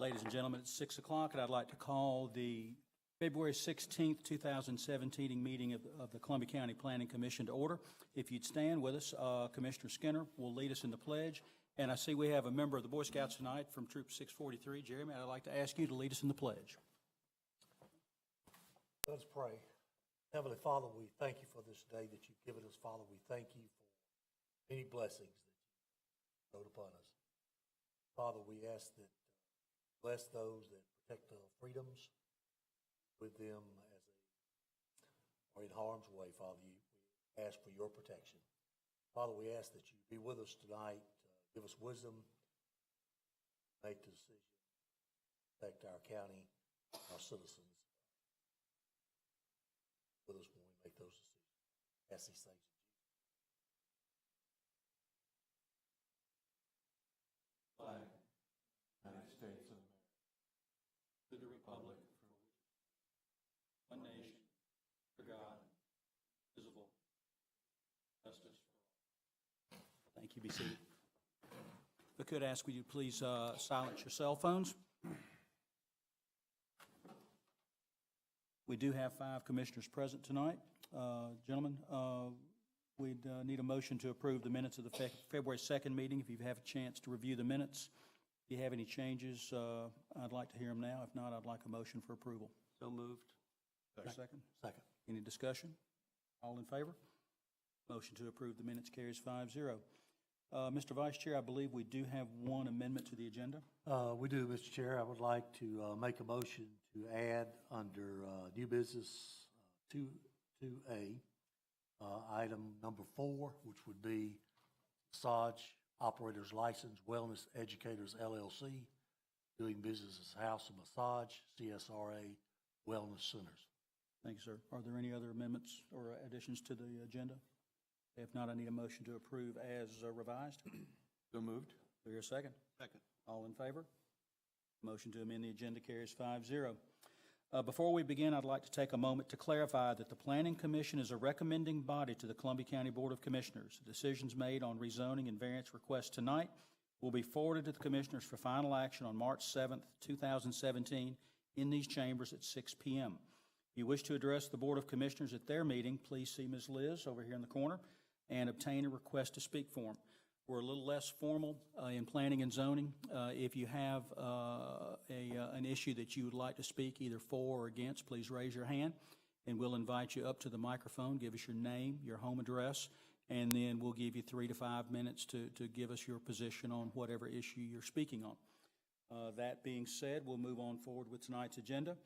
Ladies and gentlemen, it's 6 o'clock, and I'd like to call the February 16th, 2017 meeting of the Columbia County Planning Commission to order. If you'd stand with us, Commissioner Skinner will lead us in the pledge. And I see we have a member of the Boy Scouts tonight from Troop 643. Jeremy, I'd like to ask you to lead us in the pledge. Let us pray. Heavenly Father, we thank you for this day that you've given us. Father, we thank you for many blessings that you bestowed upon us. Father, we ask that bless those that protect the freedoms with them as they are in harm's way. Father, we ask for your protection. Father, we ask that you be with us tonight. Give us wisdom, make the decision, protect our county, our citizens. With us when we make those decisions. Ask these things in Jesus' name. Flag, United States of America, to the republic for which one nation, under God, indivisible, justice for all. Thank you. Be seated. If I could ask, would you please silence your cell phones? We do have 5 commissioners present tonight. Gentlemen, we'd need a motion to approve the minutes of the February 2nd meeting. If you have a chance to review the minutes, if you have any changes, I'd like to hear them now. If not, I'd like a motion for approval. So moved. Second? Second. Any discussion? All in favor? Motion to approve the minutes carries 5-0. Mr. Vice Chair, I believe we do have one amendment to the agenda. We do, Mr. Chair. I would like to make a motion to add under new business 2A, item number 4, which would be Massage Operators License Wellness Educators LLC, doing business as House of Massage, CSRA Wellness Centers. Thank you, sir. Are there any other amendments or additions to the agenda? If not, I need a motion to approve as revised. So moved. Do I hear a second? Second. All in favor? Motion to amend the agenda carries 5-0. Before we begin, I'd like to take a moment to clarify that the Planning Commission is a recommending body to the Columbia County Board of Commissioners. The decisions made on rezoning and variance requests tonight will be forwarded to the Commissioners for final action on March 7th, 2017 in these chambers at 6 p.m. If you wish to address the Board of Commissioners at their meeting, please see Ms. Liz over here in the corner and obtain a request to speak form. We're a little less formal in planning and zoning. If you have an issue that you would like to speak either for or against, please raise your hand, and we'll invite you up to the microphone. Give us your name, your home address, and then we'll give you 3 to 5 minutes to give us your position on whatever issue you're speaking on. That being said, we'll move on forward with tonight's agenda.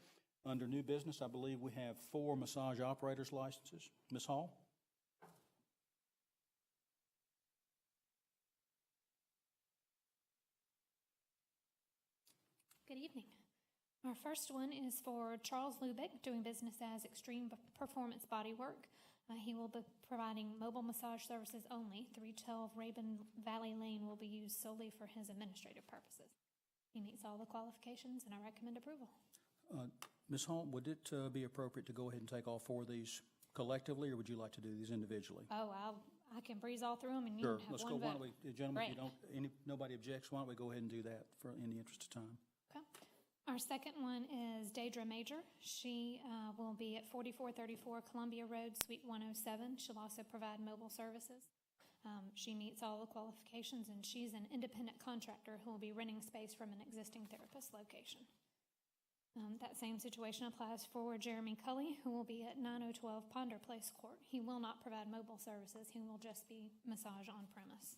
Under new business, I believe we have 4 massage operators licenses. Ms. Hall? Good evening. Our first one is for Charles Lubick, doing business as Extreme Performance Bodywork. He will be providing mobile massage services only. 312 Rabun Valley Lane will be used solely for his administrative purposes. He meets all the qualifications, and I recommend approval. Ms. Hall, would it be appropriate to go ahead and take all 4 of these collectively, or would you like to do these individually? Oh, I can breeze all through them, and you Sure. can have Let's one go. Why vote. don't we, gentlemen, if you Great. don't, nobody objects, why don't we go ahead and do that in the interest of time? Okay. Our second one is Daedra Major. She will be at 4434 Columbia Road, Suite 107. She'll also provide mobile services. She meets all the qualifications, and she's an independent contractor who will be renting space from an existing therapist location. That same situation applies for Jeremy Cully, who will be at 9012 Ponder Place Court. He will not provide mobile services. He will just be massage on premise.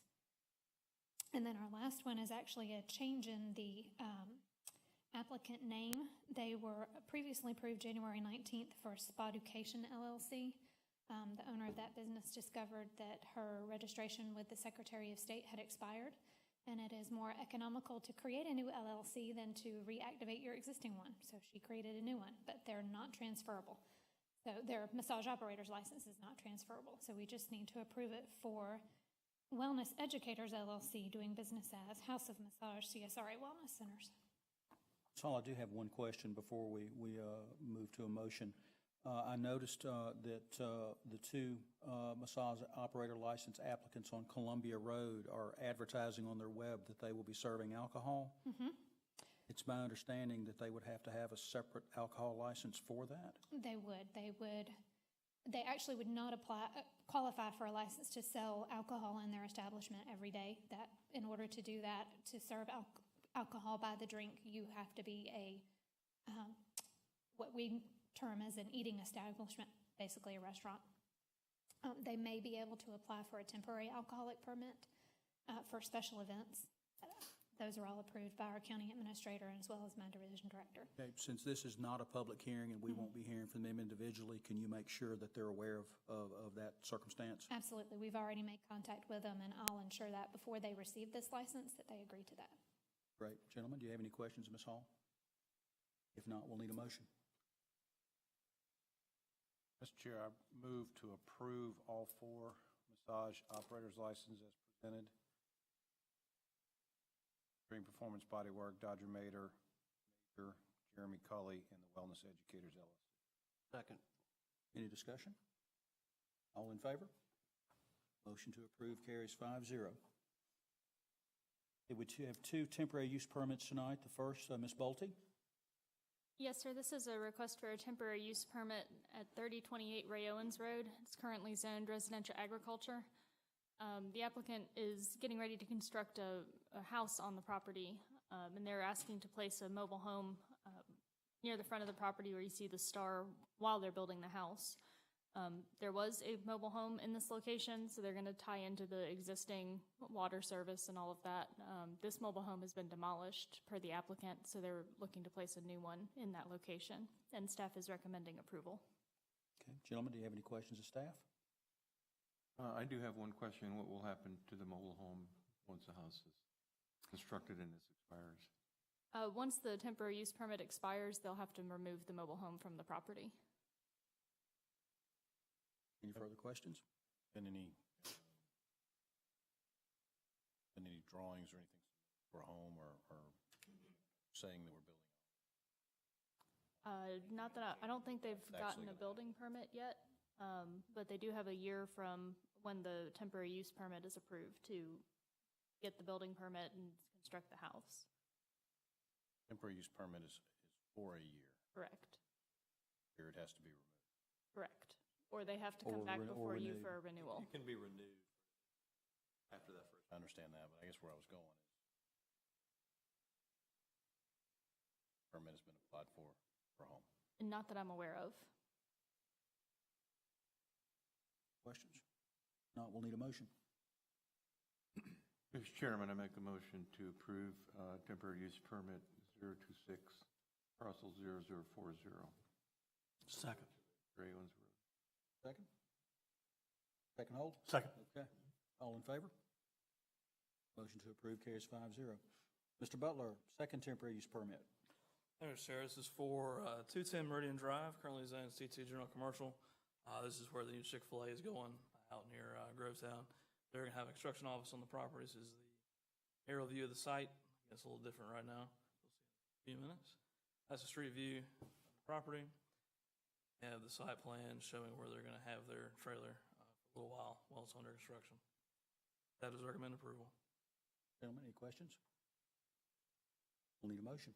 And then our last one is actually a change in the applicant name. They were previously approved January 19th for Spoducation LLC. The owner of that business discovered that her registration with the Secretary of State had expired, and it is more economical to create a new LLC than to reactivate your existing one. So she created a new one, but they're not transferable. So their massage operator's license is not transferable. So we just need to approve it for Wellness Educators LLC, doing business as House of Massage CSRA Wellness Centers. So I do have one question before we move to a motion. I noticed that the 2 massage operator license applicants on Columbia Road are advertising on their web that they will be serving alcohol. Mm-hmm. It's my understanding that they would have to have a separate alcohol license for that. They would. They actually would not qualify for a license to sell alcohol in their establishment every day. That, in order to do that, to serve alcohol by the drink, you have to be what we term as an eating establishment, basically a restaurant. They may be able to apply for a temporary alcoholic permit for special events. Those are all approved by our county administrator as well as my division director. Okay, since this is not a public hearing and we won't be hearing from them individually, can you make sure that they're aware of that circumstance? Absolutely. We've already made contact with them, and I'll ensure that before they receive this license, that they agree to that. Great. Gentlemen, do you have any questions, Ms. Hall? If not, we'll need a motion. Mr. Chair, I move to approve all 4 massage operators licenses as presented. Dream Performance Bodywork, Dodger Major, Jeremy Cully, and the Wellness Educators LLC. Second. Any discussion? All in favor? Motion to approve carries 5-0. Okay, we have 2 temporary use permits tonight. The first, Ms. Bolte. Yes, sir. This is a request for a temporary use permit at 3028 Ray Owens Road. It's currently zoned residential agriculture. The applicant is getting ready to construct a house on the property, and they're asking to place a mobile home near the front of the property where you see the star while they're building the house. There was a mobile home in this location, so they're going to tie into the existing water service and all of that. This mobile home has been demolished per the applicant, so they're looking to place a new one in that location, and staff is recommending approval. Okay, gentlemen, do you have any questions of staff? I do have one question. What will happen to the mobile home once the house is constructed and this expires? Once the temporary use permit expires, they'll have to remove the mobile home from the property. Any further questions? Been any drawings or anything for a home or saying that we're building? Not that I don't think they've It's gotten actually a building permit yet, but they do have a year from when the temporary use permit is approved to get the building permit and construct the house. Temporary use permit is for a year. Correct. Here it has to be removed. Correct. Or they have to Or come back re- or before you renewed. for a renewal. It can be renewed after that first. I understand that, but I guess where I was going is permit has been applied for a home. And not that I'm aware of. Questions? Not, we'll need a motion. Mr. Chairman, I make the motion to approve temporary use permit 026 parcel 0040. Second. Ray Owens Road. Second? Second hold? Second. Okay. All in favor? Motion to approve carries 5-0. Mr. Butler, second temporary use permit. Thank you, Sheriff. This is for 210 Meridian Drive, currently zoned C2 General Commercial. This is where the new Chick-fil-A is going, out near Grovetown. They're going to have a construction office on the property. This is the aerial view of the site. It's a little different right now. You'll see in a few minutes. That's a street view of the property. They have the site plan showing where they're going to have their trailer for a little while it's under construction. That is recommend approval. Gentlemen, any questions? We'll need a motion.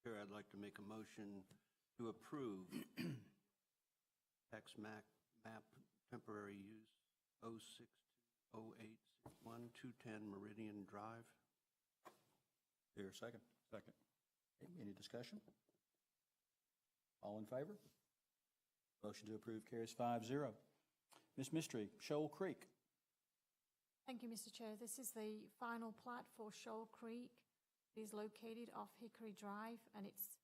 Chair, I'd like to make a motion to approve tax map temporary use 0620861 210 Meridian Drive. Here, a second. Second. Okay, any discussion? All in favor? Motion to approve carries 5-0. Ms. Mistry, Shoal Creek. Thank you, Mr. Chair. This is the final plat for Shoal Creek. It is located off Hickory Drive, and it's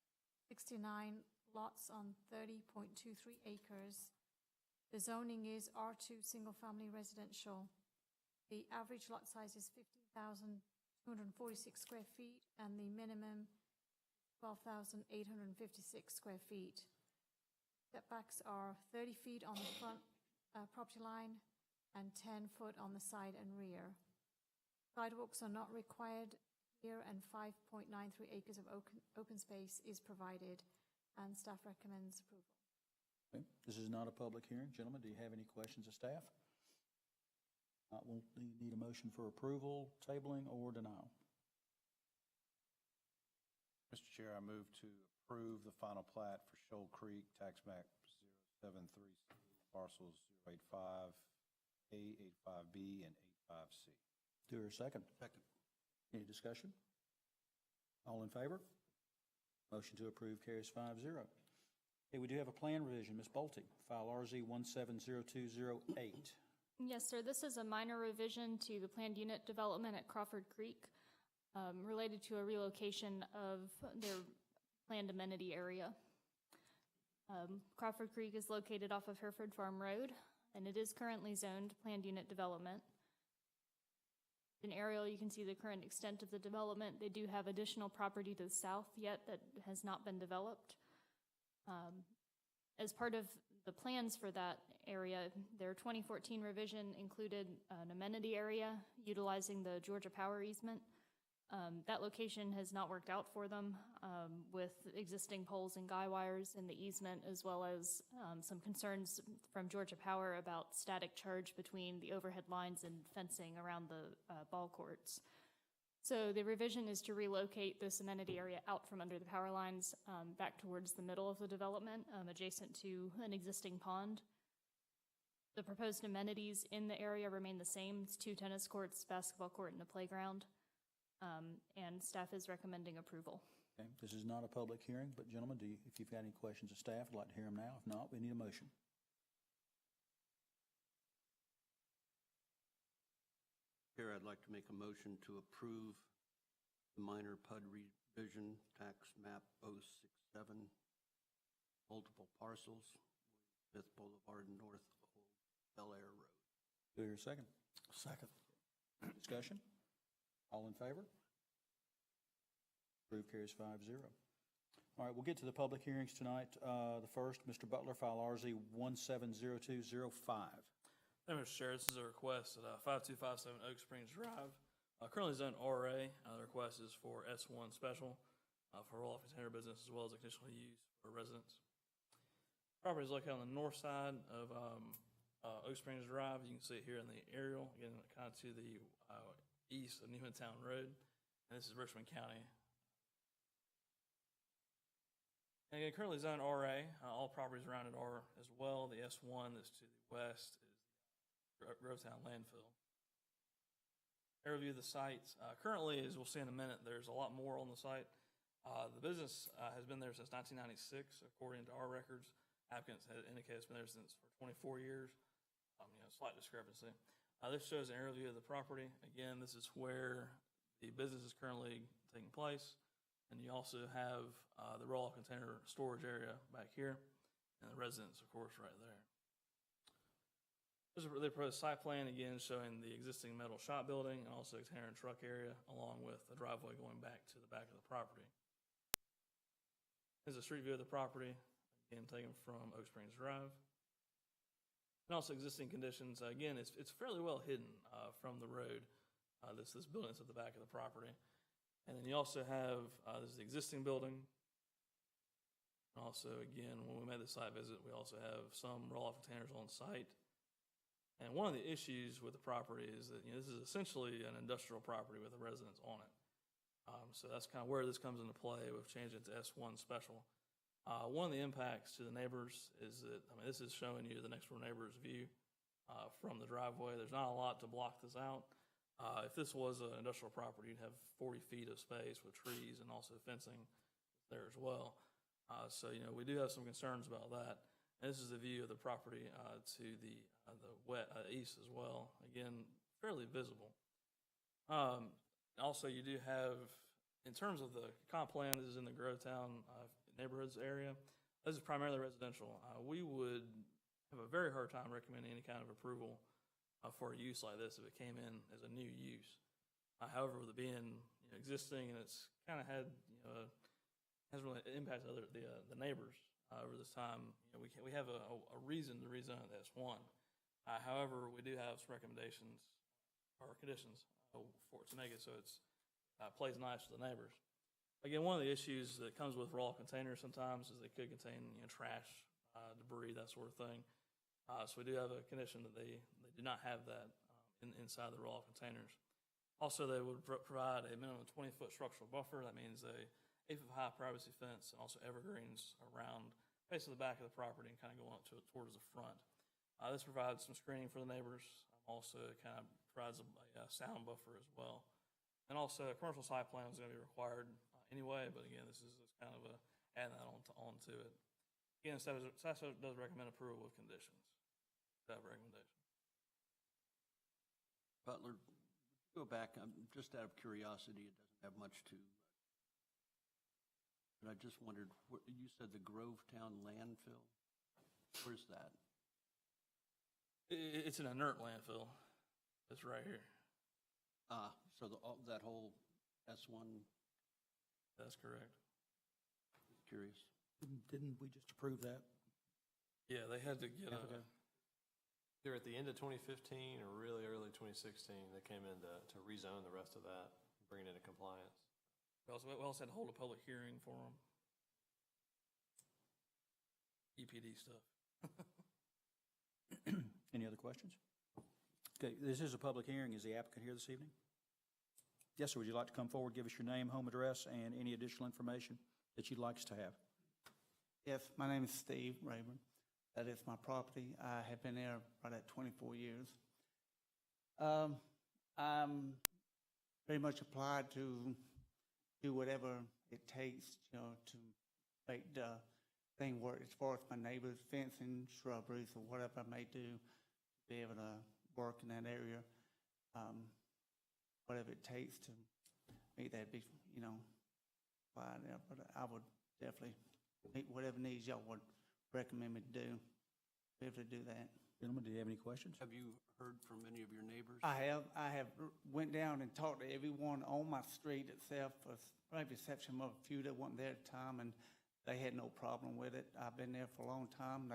69 lots on 30.23 acres. The zoning is R2 single-family residential. The average lot size is 15,246 square feet, and the minimum 12,856 square feet. Setbacks are 30 feet on the front property line and 10 foot on the side and rear. Sidewalks are not required here, and 5.93 acres of open space is provided, and staff recommends approval. Okay, this is not a public hearing. Gentlemen, do you have any questions of staff? We'll need a motion for approval, tabling, or denial. Mr. Chair, I move to approve the final plat for Shoal Creek, tax map 073, parcels 085A, 85B, and 85C. Do I hear a second? Second. Any discussion? All in favor? Motion to approve carries 5-0. Okay, we do have a plan revision. Ms. Bolte, file RZ 170208. Yes, sir. This is a minor revision to the planned unit development at Crawford Creek related to a relocation of their planned amenity area. Crawford Creek is located off of Hereford Farm Road, and it is currently zoned planned unit development. In aerial, you can see the current extent of the development. They do have additional property to the south yet that has not been developed. As part of the plans for that area, their 2014 revision included an amenity area utilizing the Georgia Power easement. That location has not worked out for them with existing poles and guy wires in the easement, as well as some concerns from Georgia Power about static charge between the overhead lines and fencing around the ball courts. So the revision is to relocate this amenity area out from under the power lines back towards the middle of the development, adjacent to an existing pond. The proposed amenities in the area remain the same. It's 2 tennis courts, basketball court, and a playground. And staff is recommending approval. Okay, this is not a public hearing, but gentlemen, if you've got any questions of staff, I'd like to hear them now. If not, we need a motion. Chair, I'd like to make a motion to approve the minor PUD revision, tax map 067, multiple parcels, Smith Boulevard, North Old Bel Air Road. Do I hear a second? Second. Discussion? All in favor? Approved carries 5-0. All right, we'll get to the public hearings tonight. The first, Mr. Butler, file RZ 170205. Thank you, Mr. Chair. This is a request at 5257 Oak Springs Drive. Currently zoned RA. The request is for S1 special for roll-off container business as well as a conditional use for residents. Property is located on the north side of Oak Springs Drive. You can see it here in the aerial, again, kind of to the east of Newmantown Road. And this is Richmond County. And again, currently zoned RA. All properties around it are as well. The S1 that's to the west is Grovetown landfill. Aerial view of the site. Currently, as we'll see in a minute, there's a lot more on the site. The business has been there since 1996, according to our records. Applicants had indicated it's been there since for 24 years. Slight discrepancy. This shows an aerial view of the property. Again, this is where the business is currently taking place. And you also have the roll-off container storage area back here, and the residence, of course, right there. This is the proposed site plan, again, showing the existing metal shop building and also container and truck area, along with the driveway going back to the back of the property. This is a street view of the property, again, taken from Oak Springs Drive. And also existing conditions. Again, it's fairly well hidden from the road. This building's at the back of the property. And then you also have, this is the existing building. And also, again, when we made the site visit, we also have some roll-off containers on site. And one of the issues with the property is that, this is essentially an industrial property with a residence on it. So that's kind of where this comes into play with changing it to S1 special. One of the impacts to the neighbors is that, this is showing you the next door neighbor's view from the driveway. There's not a lot to block this out. If this was an industrial property, you'd have 40 feet of space with trees and also fencing there as well. So, we do have some concerns about that. And this is the view of the property to the east as well. Again, fairly visible. Also, you do have, in terms of the comp plan, this is in the Grovetown neighborhoods area. This is primarily residential. We would have a very hard time recommending any kind of approval for a use like this if it came in as a new use. However, with it being existing and it's kind of had, hasn't really impacted the neighbors over this time, we have a reason to rezone it as S1. However, we do have some recommendations or conditions to make it so it's plays nice to the neighbors. Again, one of the issues that comes with raw containers sometimes is they could contain trash, debris, that sort of thing. So we do have a condition that they do not have that inside the raw containers. Also, they would provide a minimum 20-foot structural buffer. That means they 8 foot high privacy fence, and also evergreens around basically the back of the property and kind of going up towards the front. This provides some screening for the neighbors. Also, it kind of provides a sound buffer as well. And also, a commercial site plan is going to be required anyway, but again, this is kind of adding that onto it. Again, staff does recommend approval with conditions. Staff recommendation. Butler, would you go back, just out of curiosity, it doesn't have much to, but I just wondered, you said the Grovetown landfill? Where's that? It's an inert landfill. It's right here. So that whole S1, That's correct. curious. Didn't we just approve that? Yeah, they had to get Either at the end of 2015 or really early 2016, they came in to rezone the rest of that, bring it into compliance. we also had to hold a public hearing for them. EPD stuff. Any other questions? Okay, this is a public hearing. Is the applicant here this evening? Yes, sir. Would you like to come forward, give us your name, home address, and any additional information that you'd like us to have? Yes, my name is Steve Rayburn. That is my property. I have been there right at 24 years. I'm very much applied to do whatever it takes, to make the thing work as far as my neighbors, fencing, shrubberies, or whatever I may do to be able to work in that area. Whatever it takes to make that be, fine there. But I would definitely meet whatever needs y'all would recommend me to do, be able to do that. Gentlemen, do you have any questions? Have you heard from any of your neighbors? I have went down and talked to everyone on my street itself, with probably the exception of a few that weren't there at the time, and they had no problem with it. I've been there for a long time.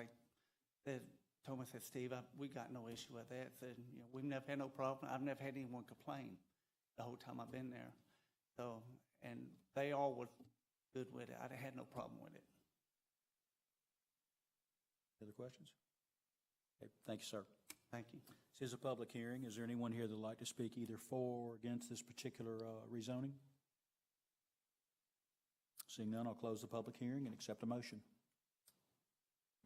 They told me, said, Steve, we got no issue with that. Said, we've never had no problem. I've never had anyone complain the whole time I've been there. So, and they all were good with it. I had no problem with it. Other questions? Okay, thank you, sir. Thank you. This is a public hearing. Is there anyone here that would like to speak either for or against this particular rezoning? Seeing none, I'll close the public hearing and accept a motion.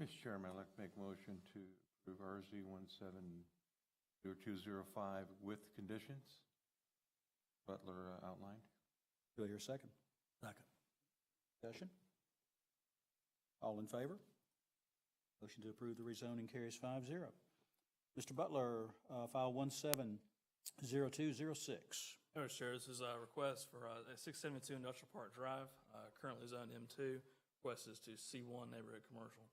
Mr. Chairman, I'd like to make a motion to approve RZ 170205 with conditions Butler outlined. Do I hear a second? Second. Discussion? All in favor? Motion to approve the rezoning carries 5-0. Mr. Butler, file 170206. Mr. Chair, this is a request for 672 Industrial Park Drive, currently zoned M2. Request is to C1 neighborhood commercial.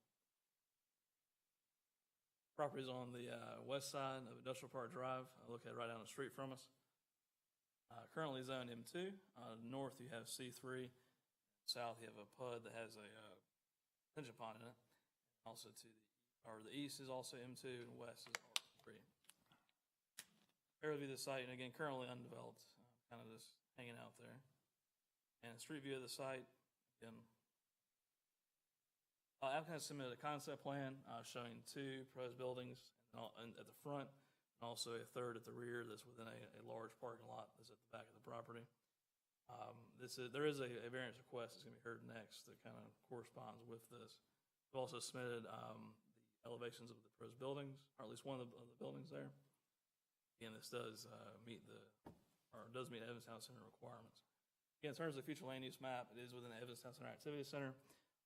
Property is on the west side of Industrial Park Drive, located right down the street from us. Currently zoned M2. North you have C3. South you have a PUD that has a detention pond in it. Also the east is also M2 and west is R3. Here will be the site, and again, currently undeveloped, kind of just hanging out there. And a street view of the site, again. Applicant submitted a concept plan showing 2 proposed buildings and at the front, and also a third at the rear that's within a large parking lot that's at the back of the property. There is a variance request that's going to be heard next that kind of corresponds with this. We've also submitted the elevations of the proposed buildings, or at least one of the buildings there. Again, this does meet Evanstown Center requirements. Again, in terms of the future land use map, it is within the Evanstown Center Activity Center.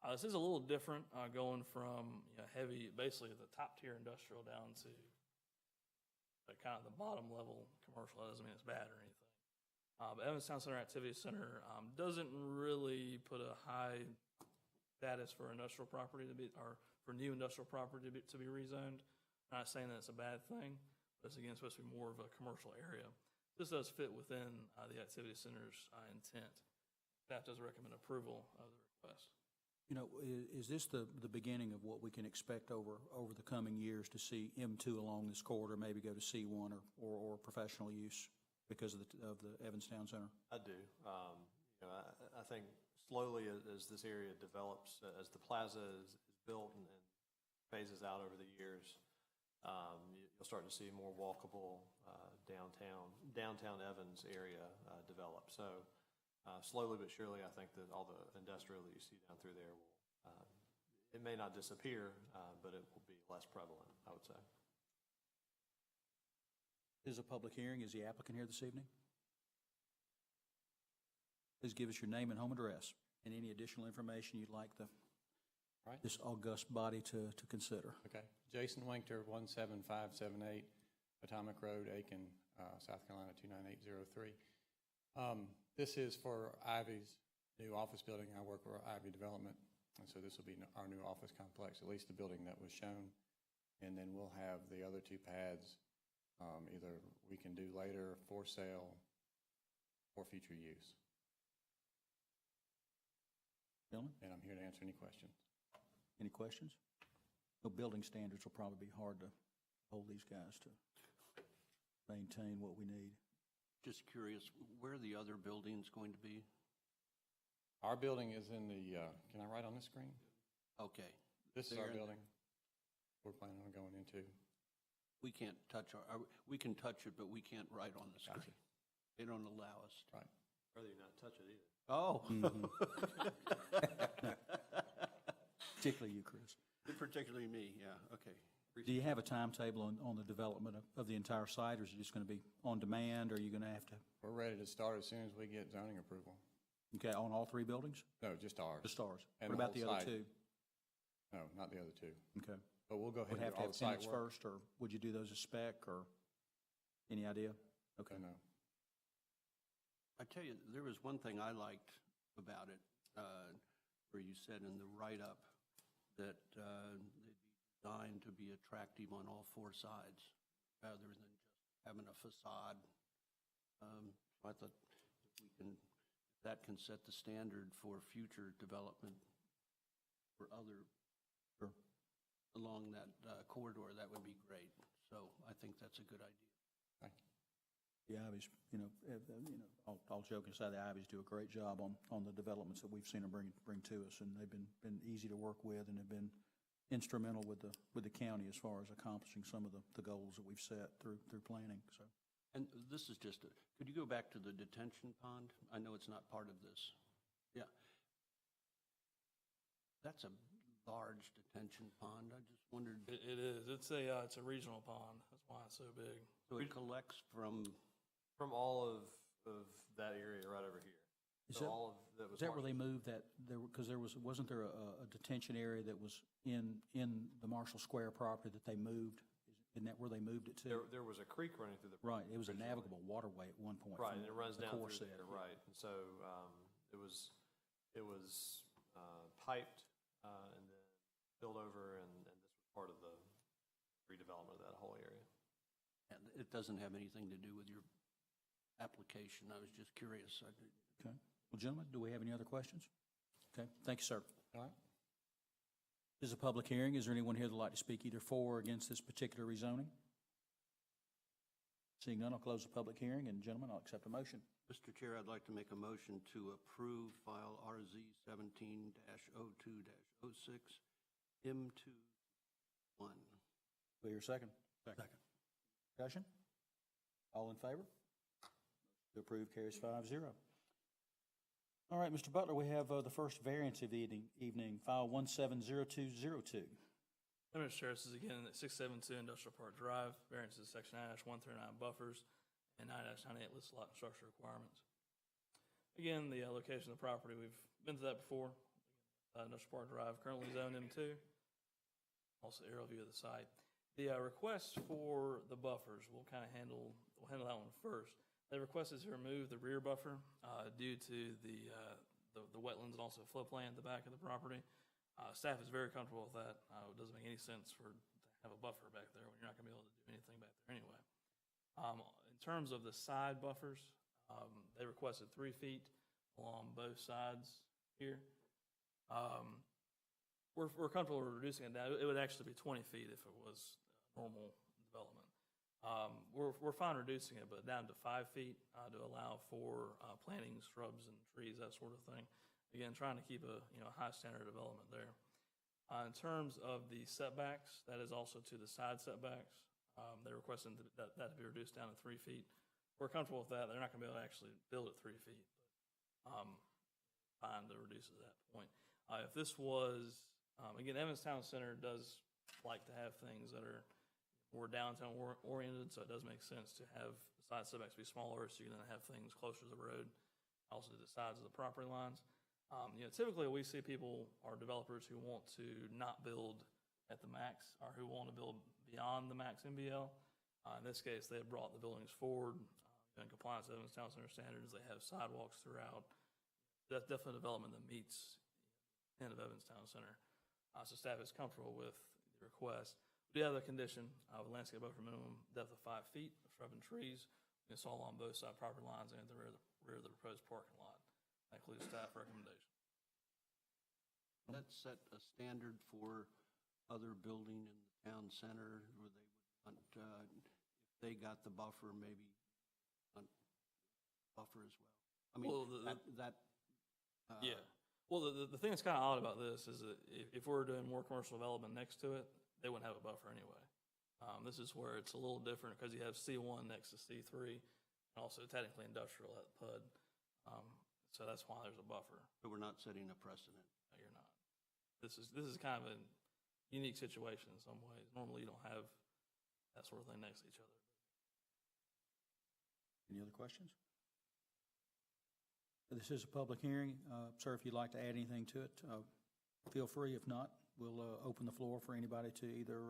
This is a little different, going from heavy, basically the top tier industrial down to kind of the bottom level commercial. That doesn't mean it's bad or anything. But Evanstown Center Activity Center doesn't really put a high status for industrial property to be, or for new industrial property to be rezoned. I'm not saying that it's a bad thing. It's again supposed to be more of a commercial area. This does fit within the activity center's intent. Staff does recommend approval of the request. Is this the beginning of what we can expect over the coming years to see M2 along this corridor maybe go to C1 or professional use because of the Evanstown Center? I do. I think slowly as this area develops, as the plaza is built and phases out over the years, you'll start to see more walkable downtown Evans area develop. So slowly but surely, I think that all the industrial that you see down through there will, it may not disappear, but it will be less prevalent, I would say. This is a public hearing. Is the applicant here this evening? Please give us your name and home address and any additional information you'd like Right. this august body to consider. Okay. Jason Winkter, 17578 Potomac Road, Aiken, South Carolina, 29803. This is for Ivy's new office building. I work for Ivy Development, and so this will be our new office complex, at least the building that was shown. And then we'll have the other two pads, either we can do later for sale or future use. Gentlemen, And I'm here to answer any questions. any questions? No, building standards will probably be hard to hold these guys to maintain what we need. Just curious, where are the other buildings going to be? Our building is in the, can I write on this screen? Okay. This is our There. building we're planning on going into. We can't touch we can touch it, but we can't write on the screen. Gotcha. They don't allow us. Right. Rather you not touch it either. Oh. Particularly you, Chris. Particularly me, yeah, okay. Do you have a timetable on the development of the entire site, or is it just going to be on demand, or are you going to have to, We're ready to start as soon as we get zoning approval. okay, on all three buildings? No, just ours. Just ours? And What the about the whole other site. two? No, not the other two. Okay. But we'll go ahead Would and have do to all have the site tenants work. first, or would you do those as spec, or any idea? Okay. No. I tell you, there was one thing I liked about it, where you said in the write-up that they'd be designed to be attractive on all four sides, rather than just having a facade. So I thought if that can set the standard for future development for other, along that corridor, that would be great. So I think that's a good idea. Thank you. The Ivies, all joking aside, the Ivies do a great job on the developments that we've seen them bring to us, and they've been easy to work with, and have been instrumental with the county as far as accomplishing some of the goals that we've set through planning, so. And this is just could you go back to the detention pond? I know it's not part of this. Yeah. That's a large detention pond. I just wondered. It is. It's a regional pond. That's why it's so big. So it collects from all of that area right over here. Is So that- all of that was Is that where they Marshall. moved that, because wasn't there a detention area that was in the Marshall Square property that they moved? Isn't that where they moved it to? There was a creek running through the. Right, it was a originally. navigable waterway at one point. Right, from and it runs the down Corps through said, there, yeah. right. And so it was piped and then filled over, and this was part of the redevelopment of that whole area. And it doesn't have anything to do with your application. I was just curious. Okay. Well, gentlemen, do we have any other questions? Okay, thank you, sir. All right. This is a public hearing. Is there anyone here that'd like to speak either for or against this particular rezoning? Seeing none, I'll close the public hearing, and gentlemen, I'll accept a motion. Mr. Chair, I'd like to make a motion to approve file RZ 17-02-06 M21. Do I hear a second? Second. Discussion? All in favor? To approve carries 5-0. All right, Mr. Butler, we have the first variance of the evening, file 170202. Mr. Chair, this is again at 672 Industrial Park Drive. Variances section 9-139 buffers and 9-98 list lot and structure requirements. Again, the location of the property, we've been to that before. Industrial Park Drive, currently zoned M2. Also aerial view of the site. The request for the buffers, we'll handle that one first. They requested to remove the rear buffer due to the wetlands and also floodplain at the back of the property. Staff is very comfortable with that. It doesn't make any sense to have a buffer back there when you're not going to be able to do anything back there anyway. In terms of the side buffers, they requested 3 feet along both sides here. We're comfortable with reducing it down. It would actually be 20 feet if it was normal development. We're fine reducing it, but down to 5 feet to allow for planting shrubs and trees, that sort of thing. Again, trying to keep a high standard of development there. In terms of the setbacks, that is also to the side setbacks. They're requesting that to be reduced down to 3 feet. We're comfortable with that. They're not going to be able to actually build at 3 feet. fine to reduce it at that point. If this was, again, Evanstown Center does like to have things that are more downtown oriented, so it does make sense to have side setbacks be smaller, so you're gonna have things closer to the road, also to the sides of the property lines. Typically we see people are developers who want to not build at the max or who want to build beyond the max MBL. In this case, they have brought the buildings forward in compliance with Evanstown Center standards. They have sidewalks throughout. That's definitely a development that meets the intent of Evanstown Center. So staff is comfortable with the request. We do have the condition of a landscape buffer minimum depth of 5 feet of shrub and trees. It's all on both side property lines and at the rear of the proposed parking lot. That includes staff recommendation. Does that set a standard for other building in the town center where they would want, if they got the buffer, maybe want buffer as well? I mean, Well, yeah. Well, the thing that's kind of odd about this is that if we're doing more commercial development next to it, they wouldn't have a buffer anyway. This is where it's a little different because you have C1 next to C3 and also technically industrial at PUD. So that's why there's a buffer. So we're not setting a precedent. No, you're not. This is kind of a unique situation in some ways. Normally you don't have that sort of thing next to each other. Any other questions? This is a public hearing. Sir, if you'd like to add anything to it, feel free. If not, we'll open the floor for anybody to either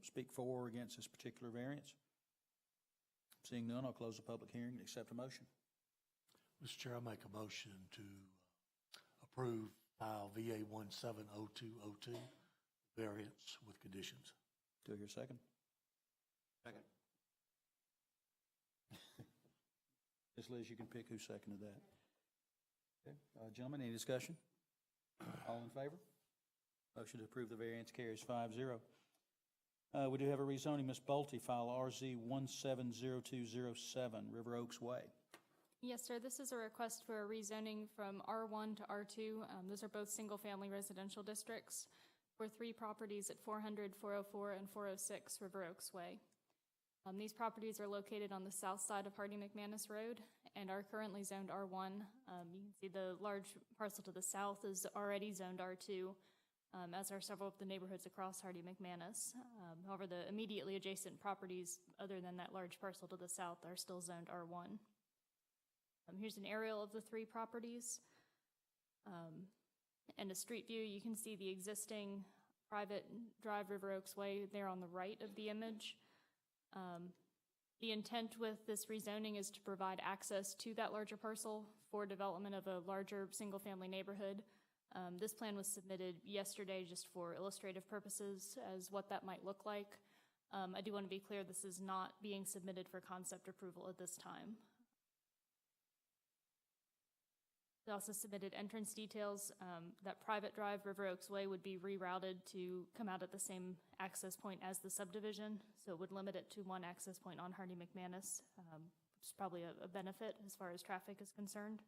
speak for or against this particular variance. Seeing none, I'll close the public hearing and accept a motion. Mr. Chair, I make a motion to approve file VA 170202, variance with conditions. Do I hear a second? Second. Ms. Liz, you can pick who seconded that. Okay. Gentlemen, any discussion? All in favor? Motion to approve the variance carries 5-0. We do have a rezoning. Ms. Bolte, file RZ 170207, River Oaks Way. Yes, sir. This is a request for a rezoning from R1 to R2. Those are both single-family residential districts for 3 properties at 400, 404, and 406 River Oaks Way. These properties are located on the south side of Hardy McManus Road and are currently zoned R1. You can see the large parcel to the south is already zoned R2, as are several of the neighborhoods across Hardy McManus. However, the immediately adjacent properties, other than that large parcel to the south, are still zoned R1. Here's an aerial of the 3 properties. And a street view. You can see the existing private drive River Oaks Way there on the right of the image. The intent with this rezoning is to provide access to that larger parcel for development of a larger single-family neighborhood. This plan was submitted yesterday just for illustrative purposes as what that might look like. I do want to be clear, this is not being submitted for concept approval at this time. They also submitted entrance details. That private drive, River Oaks Way, would be rerouted to come out at the same access point as the subdivision, so it would limit it to one access point on Hardy McManus, which is probably a benefit as far as traffic is concerned.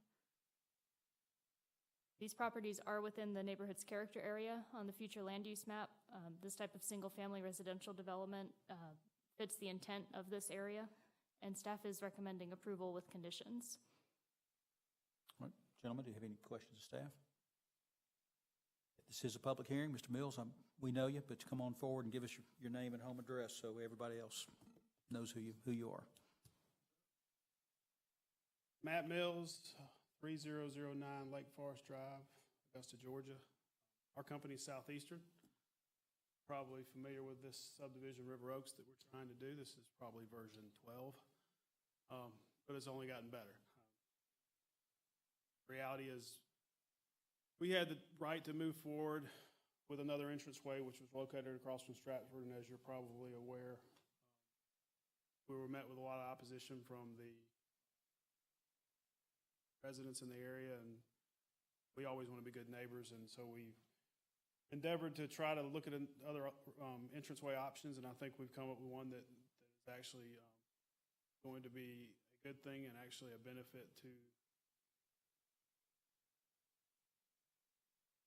These properties are within the neighborhood's character area on the future land use map. This type of single-family residential development fits the intent of this area, and staff is recommending approval with conditions. All right. Gentlemen, do you have any questions of staff? This is a public hearing. Mr. Mills, we know you, but come on forward and give us your name and home address so everybody else knows who you are. Matt Mills, 3009 Lake Forest Drive, Augusta, Georgia. Our company is Southeastern. Probably familiar with this subdivision, River Oaks, that we're trying to do. This is probably version 12, but it's only gotten better. Reality is we had the right to move forward with another entranceway, which was located across from Stratford, and as you're probably aware, we were met with a lot of opposition from the residents in the area, and we always want to be good neighbors, and so we endeavored to try to look at other entranceway options, and I think we've come up with one that is actually going to be a good thing and actually a benefit to.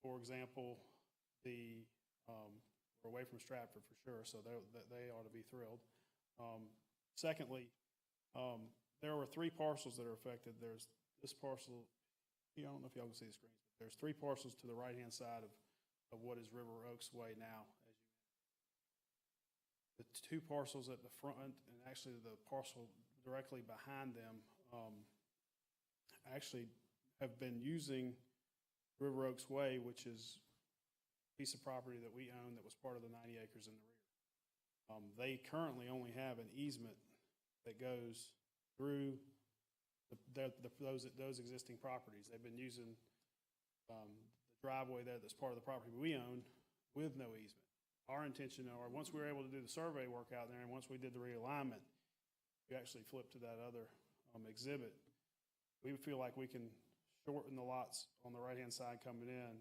For example, we're away from Stratford for sure, so they ought to be thrilled. Secondly, there were 3 parcels that are affected. There's this parcel I don't know if y'all can see the screens, but there's 3 parcels to the right-hand side of what is River Oaks Way now. The 2 parcels at the front, and actually the parcel directly behind them, actually have been using River Oaks Way, which is a piece of property that we own that was part of the 90 acres in the rear. They currently only have an easement that goes through those existing properties. They've been using the driveway there that's part of the property we own with no easement. Our intention, or once we were able to do the survey work out there, and once we did the realignment, we actually flipped to that other exhibit. We feel like we can shorten the lots on the right-hand side coming in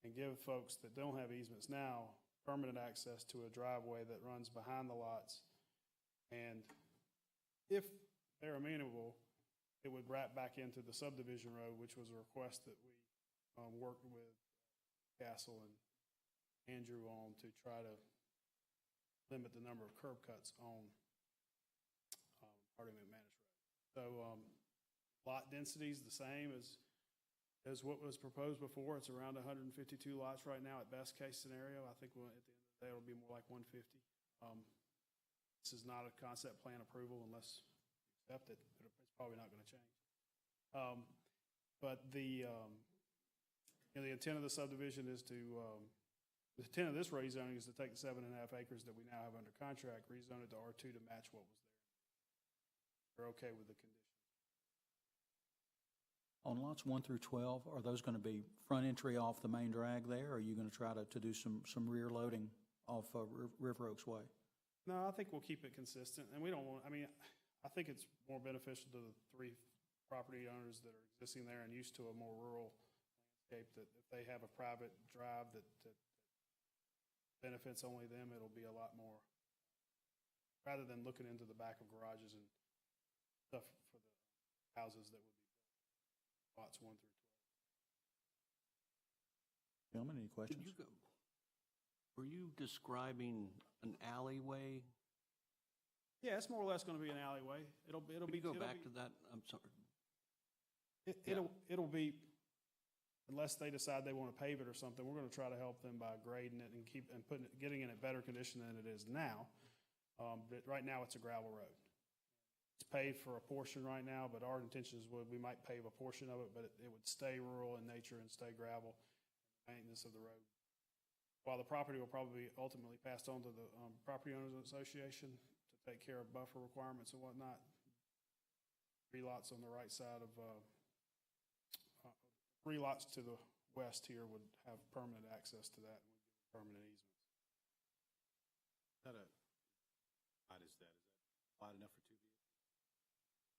and give folks that don't have easements now permanent access to a driveway that runs behind the lots. And if they're amenable, it would wrap back into the subdivision road, which was a request that we worked with Castle and Andrew on to try to limit the number of curb cuts on Hardy McManus Road. So lot density is the same as what was proposed before. It's around 152 lots right now at best case scenario. I think at the end of the day it'll be more like 150. This is not a concept plan approval unless you accept it, but it's probably not going to change. But the intent of the subdivision is to the intent of this rezoning is to take the 7.5 acres that we now have under contract, rezone it to R2 to match what was there. We're okay with the conditions. On lots 1 through 12, are those going to be front entry off the main drag there, or are you going to try to do some rear loading off River Oaks Way? No, I think we'll keep it consistent, and we don't want, I think it's more beneficial to the 3 property owners that are existing there and used to a more rural landscape, that if they have a private drive that benefits only them, it'll be a lot more, rather than looking into the back of garages and stuff for the houses that would be built, lots 1 through 12. Gentlemen, any questions? Were you describing an alleyway? Yeah, it's more or less going to be an alleyway. It'll Can be. you go back to that? I'm sorry. It'll be, unless they decide they want to pave it or something, we're going to try to help them by grading it and getting it in better condition than it is now. But right now it's a gravel road. It's paved for a portion right now, but our intention is we might pave a portion of it, but it would stay rural in nature and stay gravel, maintenance of the road. While the property will probably be ultimately passed on to the Property Owners Association to take care of buffer requirements and whatnot. 3 lots on the right side of 3 lots to the west here would have permanent access to that, and would give permanent easements. How wide is that? Is that wide enough for 2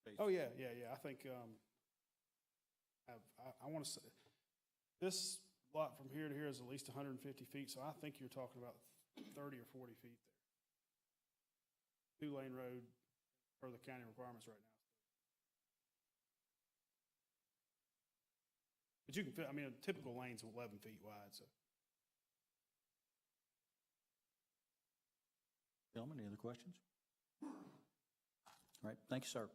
vehicles? Oh, yeah. I think, I want to say, this lot from here to here is at least 150 feet, so I think you're talking about 30 or 40 feet there. 2-lane road per the county requirements right now. But you can fit, a typical lane's 11 feet wide, so. Gentlemen, any other questions? All right, thank you, sir.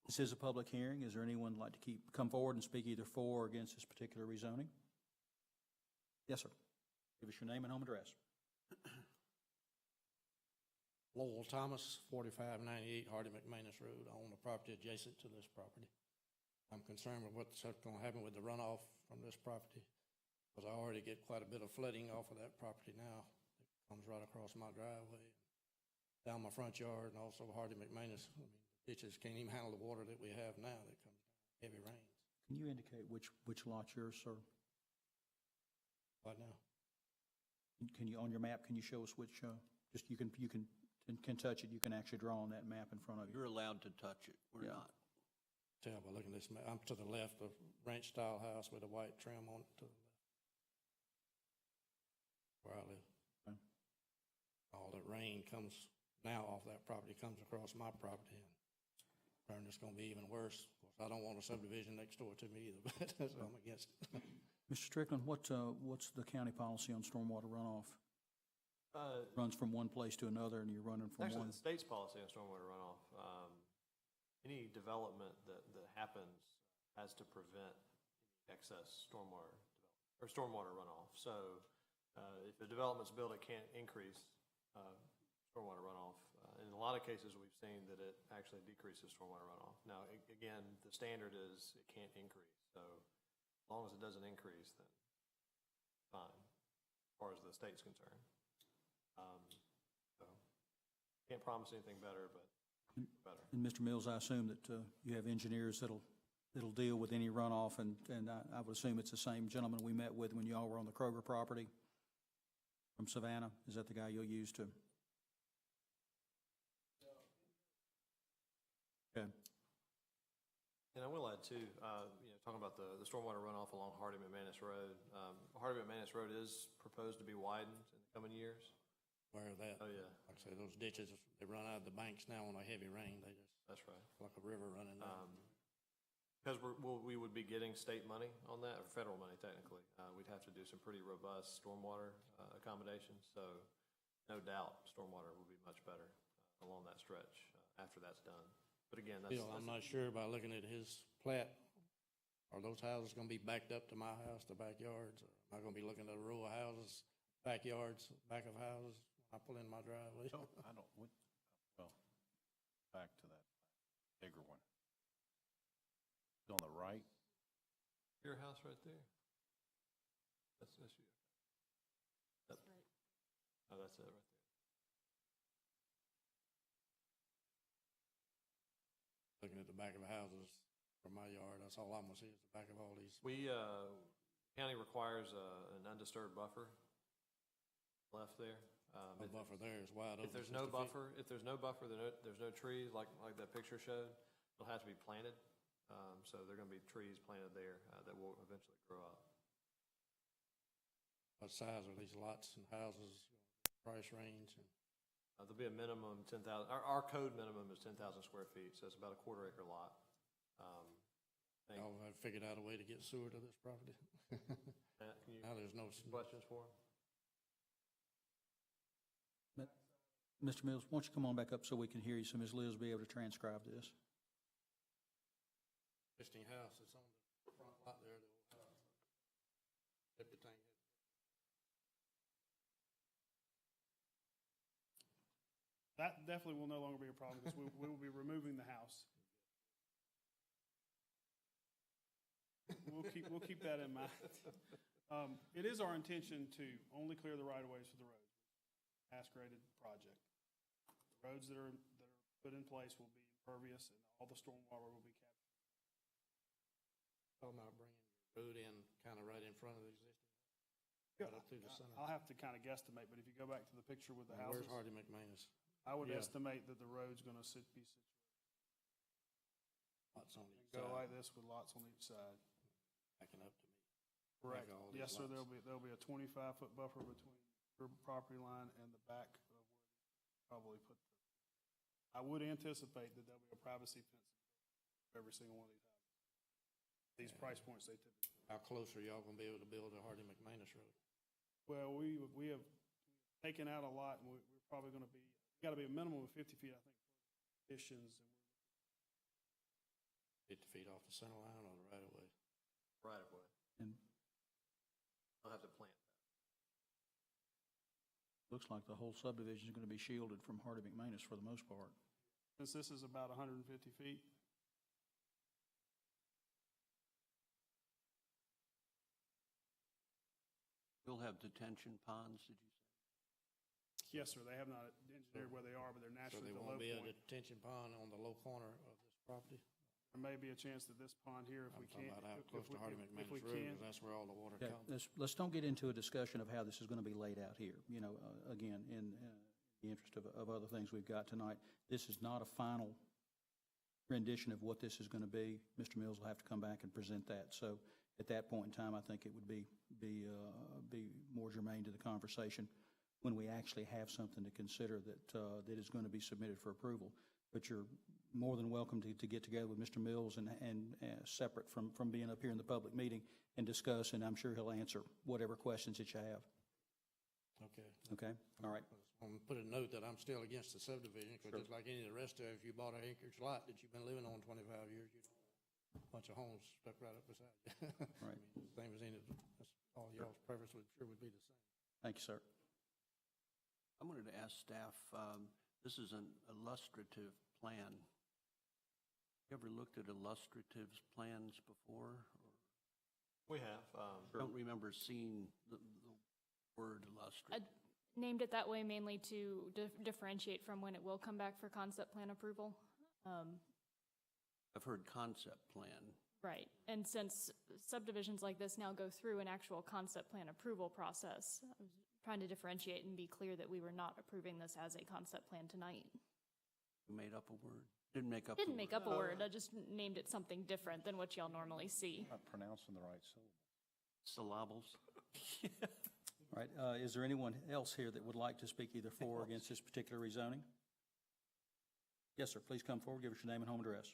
This is a public hearing. Is there anyone who'd like to come forward and speak either for or against this particular rezoning? Yes, sir. Give us your name and home address. Lowell Thomas, 4598 Hardy McManus Road. I own a property adjacent to this property. I'm concerned with what's going to happen with the runoff from this property, because I already get quite a bit of flooding off of that property now. It comes right across my driveway, down my front yard, and also Hardy McManus. Ditches can't even handle the water that we have now that comes down heavy rains. Can you indicate which lot's yours, sir? Right now. Can you, on your map, can you show us which, just you can touch it, you can actually draw on that map in front of you. You're allowed to touch it. We're not. Tell by looking at this map, I'm to the left of ranch-style house with a white trim on it to the left, where I live. Okay. All that rain comes now off that property comes across my property, and it's going to be even worse. Of course, I don't want a subdivision next door to me either, but so I'm against it. Mr. Strickland, what's the county policy on stormwater runoff? Runs from one place to another, and you're running from Actually, one. the state's policy on stormwater runoff, any development that happens as to prevent excess stormwater runoff. So if the development's built, it can't increase stormwater runoff. In a lot of cases, we've seen that it actually decreases stormwater runoff. Now, again, the standard is it can't increase. So as long as it doesn't increase, then fine, as far as the state's concerned. So can't promise anything better, but better. And Mr. Mills, I assume that you have engineers that'll deal with any runoff, and I would assume it's the same gentleman we met with when y'all were on the Kroger property from Savannah. Is that the guy you'll use to? Okay. And I will add too, talking about the stormwater runoff along Hardy McManus Road. Hardy McManus Road is proposed to be widened in the coming years. Where that? Oh, yeah. Like I say, those ditches, they run out of the banks now on a heavy rain. They just, That's right. like a river running down. Because we would be getting state money on that, or federal money technically. We'd have to do some pretty robust stormwater accommodations. So no doubt stormwater will be much better along that stretch after that's done. But again, that's... Still, I'm not sure by looking at his plat, are those houses going to be backed up to my house, the backyards? Or am I going to be looking at a row of houses, backyards, back of houses when I pull in my driveway? Well, back to that bigger one. On the right? Your house right there. That's you. That's right. Oh, that's it right there. Looking at the back of the houses from my yard, that's all I'm gonna see is the back of all these. We, county requires an undisturbed buffer left there. The buffer there is wide open. If there's no buffer, there's no trees like that picture showed, it'll have to be planted. So there are gonna be trees planted there that will eventually grow up. What size are these lots and houses, price range? There'll be a minimum 10,000, our code minimum is 10,000 square feet, so it's about a quarter acre lot. Y'all have figured out a way to get sewer to this property? Matt, Now there's no questions for him? Mr. Mills, why don't you come on back up so we can hear you, so Ms. Liz will be able to transcribe this. existing house that's on the front lot there, the old house. Septic tank. That definitely will no longer be a problem because we will be removing the house. We'll keep that in mind. It is our intention to only clear the right-of-ways for the roads. Ask-rated project. The roads that are put in place will be impervious and all the stormwater will be captured. Talking about bringing your road in kind of right in front of the existing, right up through the center. I'll have to kind of guesstimate, but if you go back to the picture with the houses. Where's Hardy McManus? I would estimate that the road's going to be situated. Lots on each Go side. like this with lots on each side. Backing up to me. Correct. Like all these Yes, sir, lots. there'll be a 25-foot buffer between your property line and the back of where you probably put the, I would anticipate that there'll be a privacy fence for every single one of these houses. These price points, they typically. How close are y'all gonna be able to build a Hardy McManus road? Well, we have taken out a lot, and we're probably going to be, got to be a minimum of 50 feet, I think, for additions. And 50 feet off the center line or the right of way? Right of way. And I'll have to plant that. looks like the whole subdivision is going to be shielded from Hardy McManus for the most part. since this is about 150 feet, You'll have detention ponds, did you say? yes, sir, they have not engineered where they are, but they're So naturally there the low won't be a point. detention pond on the low corner of this property? There may be a chance that this pond here, if I'm we talking can. about how if close we- to Hardy if McManus we Road, can. because that's where all the water Okay, comes. let's don't get into a discussion of how this is going to be laid out here. You know, again, in the interest of other things we've got tonight, this is not a final rendition of what this is going to be. Mr. Mills will have to come back and present that. So at that point in time, I think it would be more germane to the conversation when we actually have something to consider that is going to be submitted for approval. But you're more than welcome to get together with Mr. Mills and separate from being up here in the public meeting and discuss, and I'm sure he'll answer whatever questions that you have. Okay. Okay? All right. I'm gonna put a note that I'm still against the subdivision, because just like any of the rest of it, if you bought an acreage lot that you've been living on 25 years, you don't bunch of homes stuck right up beside you. Right. I mean, same as any, that's all y'all's preference would sure would be the same. Thank you, sir. I wanted to ask staff, this is an illustrative plan. You ever looked at illustrative plans before? We have. I don't remember seeing the word I illustrative. named it that way mainly to differentiate from when it will come back for concept plan approval. I've heard concept plan. Right, and since subdivisions like this now go through an actual concept plan approval process, I was trying to differentiate and be clear that we were not approving this as a concept plan tonight. You made up a word? Didn't make up Didn't the make word. up a word, I just named it something different than what y'all normally see. Not pronouncing the right syllable. Syllables? All right, is there anyone else here that would like to speak either for or against this particular rezoning? Yes, sir, please come forward, give us your name and home address.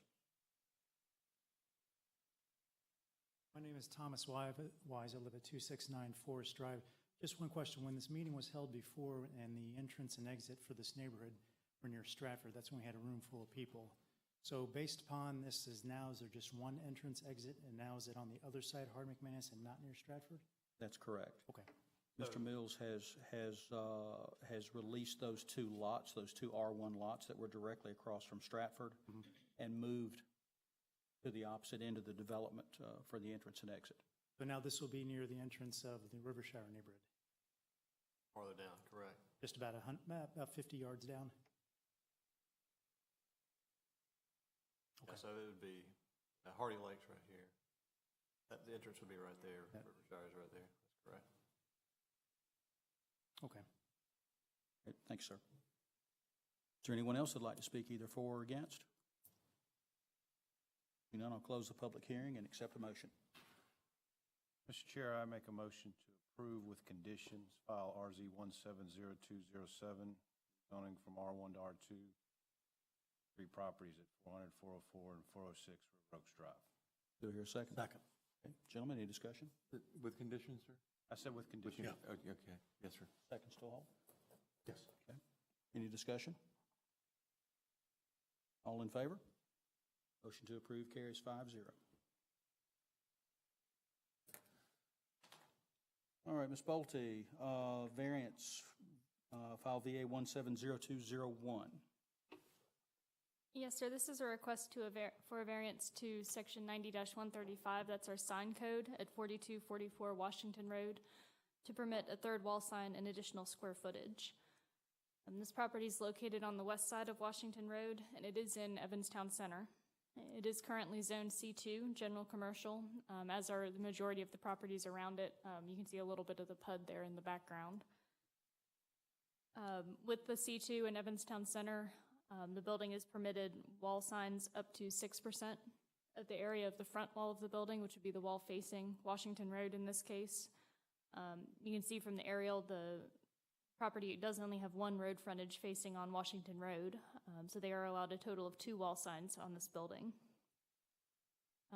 My name is Thomas Wise. I live at 269 Forest Drive. Just one question. When this meeting was held before and the entrance and exit for this neighborhood were near Stratford, that's when we had a room full of people. So based upon this is there just one entrance exit, and now is it on the other side, Hard McManus, and not near Stratford? That's correct. Okay. Mr. Mills has released those two lots, those two R1 lots that were directly across from Stratford, and moved to the opposite end of the development for the entrance and exit. So now this will be near the entrance of the Rivershire neighborhood, Farther down, correct. just about 50 yards down. Yeah, so it would be Hardy Lake's right here. The entrance would be right there. Yeah. Riverside is right there. That's correct. Okay. Great, thanks, sir. Is there anyone else that'd like to speak either for or against? If none, I'll close the public hearing and accept a motion. Mr. Chair, I make a motion to approve with conditions, file RZ 170207, zoning from R1 to R2, 3 properties at 400, 404, and 406 River Oaks Drive. Do I hear a second? Second. Okay. Gentlemen, any discussion? With conditions, sir? I said with conditions. Yeah. Okay, yes, sir. Second still hold? Yes. Okay. Any discussion? All in favor? Motion to approve carries 5-0. All right, Ms. Bolte, variance, file VA 170201. Yes, sir, this is a request for a variance to section 90-135, that's our sign code at 4244 Washington Road, to permit a third wall sign and additional square footage. This property is located on the west side of Washington Road, and it is in Evanstown Center. It is currently zoned C2, general commercial, as are the majority of the properties around it. You can see a little bit of the PUD there in the background. With the C2 in Evanstown Center, the building is permitted wall signs up to 6% of the area of the front wall of the building, which would be the wall facing Washington Road in this case. You can see from the aerial, the property does only have one road frontage facing on Washington Road, so they are allowed a total of 2 wall signs on this building.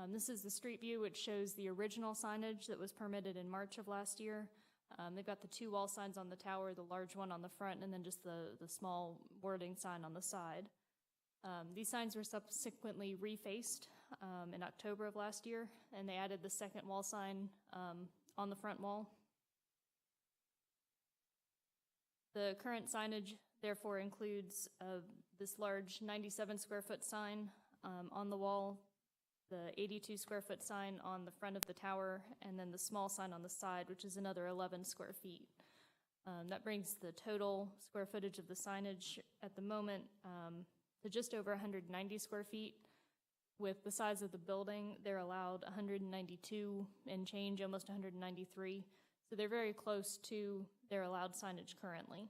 This is the street view, which shows the original signage that was permitted in March of last year. They've got the 2 wall signs on the tower, the large one on the front, and then just the small wording sign on the side. These signs were subsequently refaced in October of last year, and they added the second wall sign on the front wall. The current signage therefore includes this large 97 square foot sign on the wall, the 82 square foot sign on the front of the tower, and then the small sign on the side, which is another 11 square feet. That brings the total square footage of the signage at the moment to just over 190 square feet. With the size of the building, they're allowed 192 and change, almost 193. So they're very close to their allowed signage currently.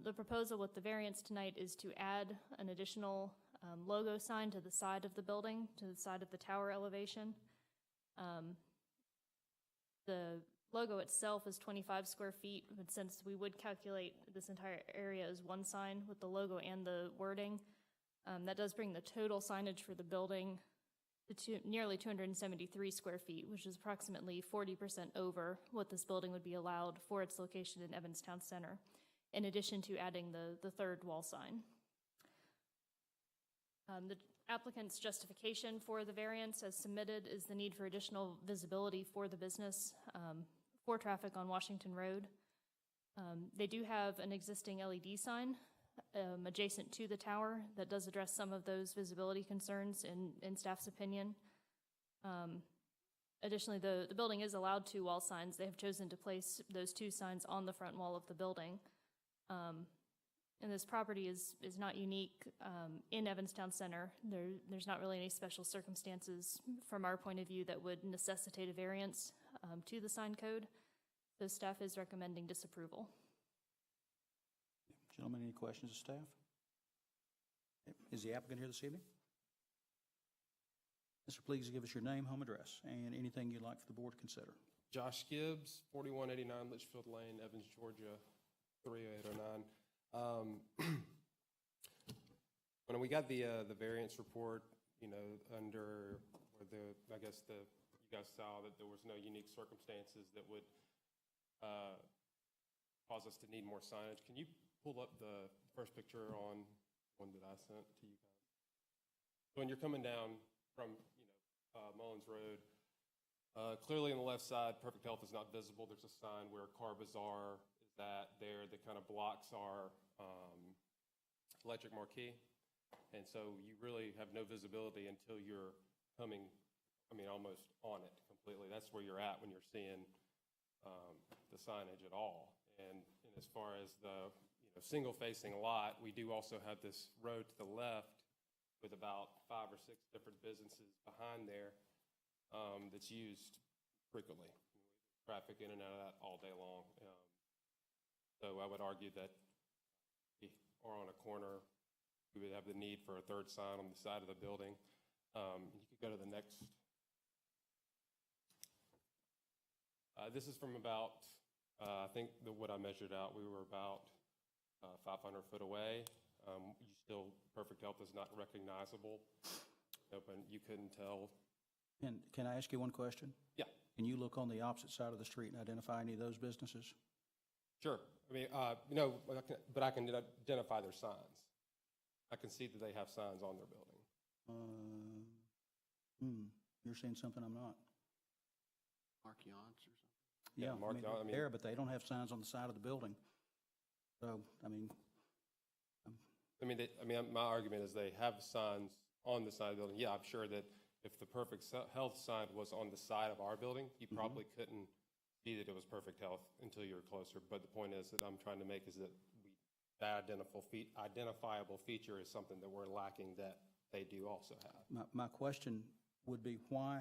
The proposal with the variance tonight is to add an additional logo sign to the side of the building, to the side of the tower elevation. The logo itself is 25 square feet, but since we would calculate this entire area as one sign with the logo and the wording, that does bring the total signage for the building to nearly 273 square feet, which is approximately 40% over what this building would be allowed for its location in Evanstown Center, in addition to adding the third wall sign. applicant's justification for the variance as submitted is the need for additional visibility for the business, for traffic on Washington Road. They do have an existing LED sign adjacent to the tower that does address some of those visibility concerns in staff's opinion. Additionally, the building is allowed 2 wall signs. They have chosen to place those 2 signs on the front wall of the building. And this property is not unique in Evanstown Center. There's not really any special circumstances from our point of view that would necessitate a variance to the sign code. So staff is recommending disapproval. Gentlemen, any questions of staff? Is the applicant here this evening? Mr. Please give us your name, home address, and anything you'd like for the board to consider. Josh Gibbs, 4189 Litchfield Lane, Evans, Georgia, 30809. When we got the variance report, under you guys saw that there was no unique circumstances that would cause us to need more signage. Can you pull up the first picture on one that I sent to you guys? So when you're coming down from Mullins Road, clearly on the left side, Perfect Health is not visible. There's a sign where Car Bazaar is that kind of blocks our electric marquee. And so you really have no visibility until you're coming, almost on it completely. That's where you're at when you're seeing the signage at all. And as far as the single-facing lot, we do also have this road to the left with about 5 or 6 different businesses behind there that's used frequently. Traffic in and out of that all day long. So I would argue that if we are on a corner, we would have the need for a 3rd sign on the side of the building. You could go to the next. This is from about, I think what I measured out, we were about 500 foot away. Perfect Health is not recognizable. But you couldn't tell. And can I ask you one question? Yeah. Can you look on the opposite side of the street and identify any of those businesses? Sure. But I can identify their signs. I can see that they have signs on their building. You're seeing something I'm not. Marquillons or something? Yeah, Marquillon, there, but they don't have signs on the side of the building. So, my argument is they have signs on the side of the building. Yeah, I'm sure that if the Perfect Health sign was on the side of our building, you probably couldn't see that it was Perfect Health until you were closer. But the point is that I'm trying to make is that that identifiable feature is something that we're lacking that they do also have. my question would be why,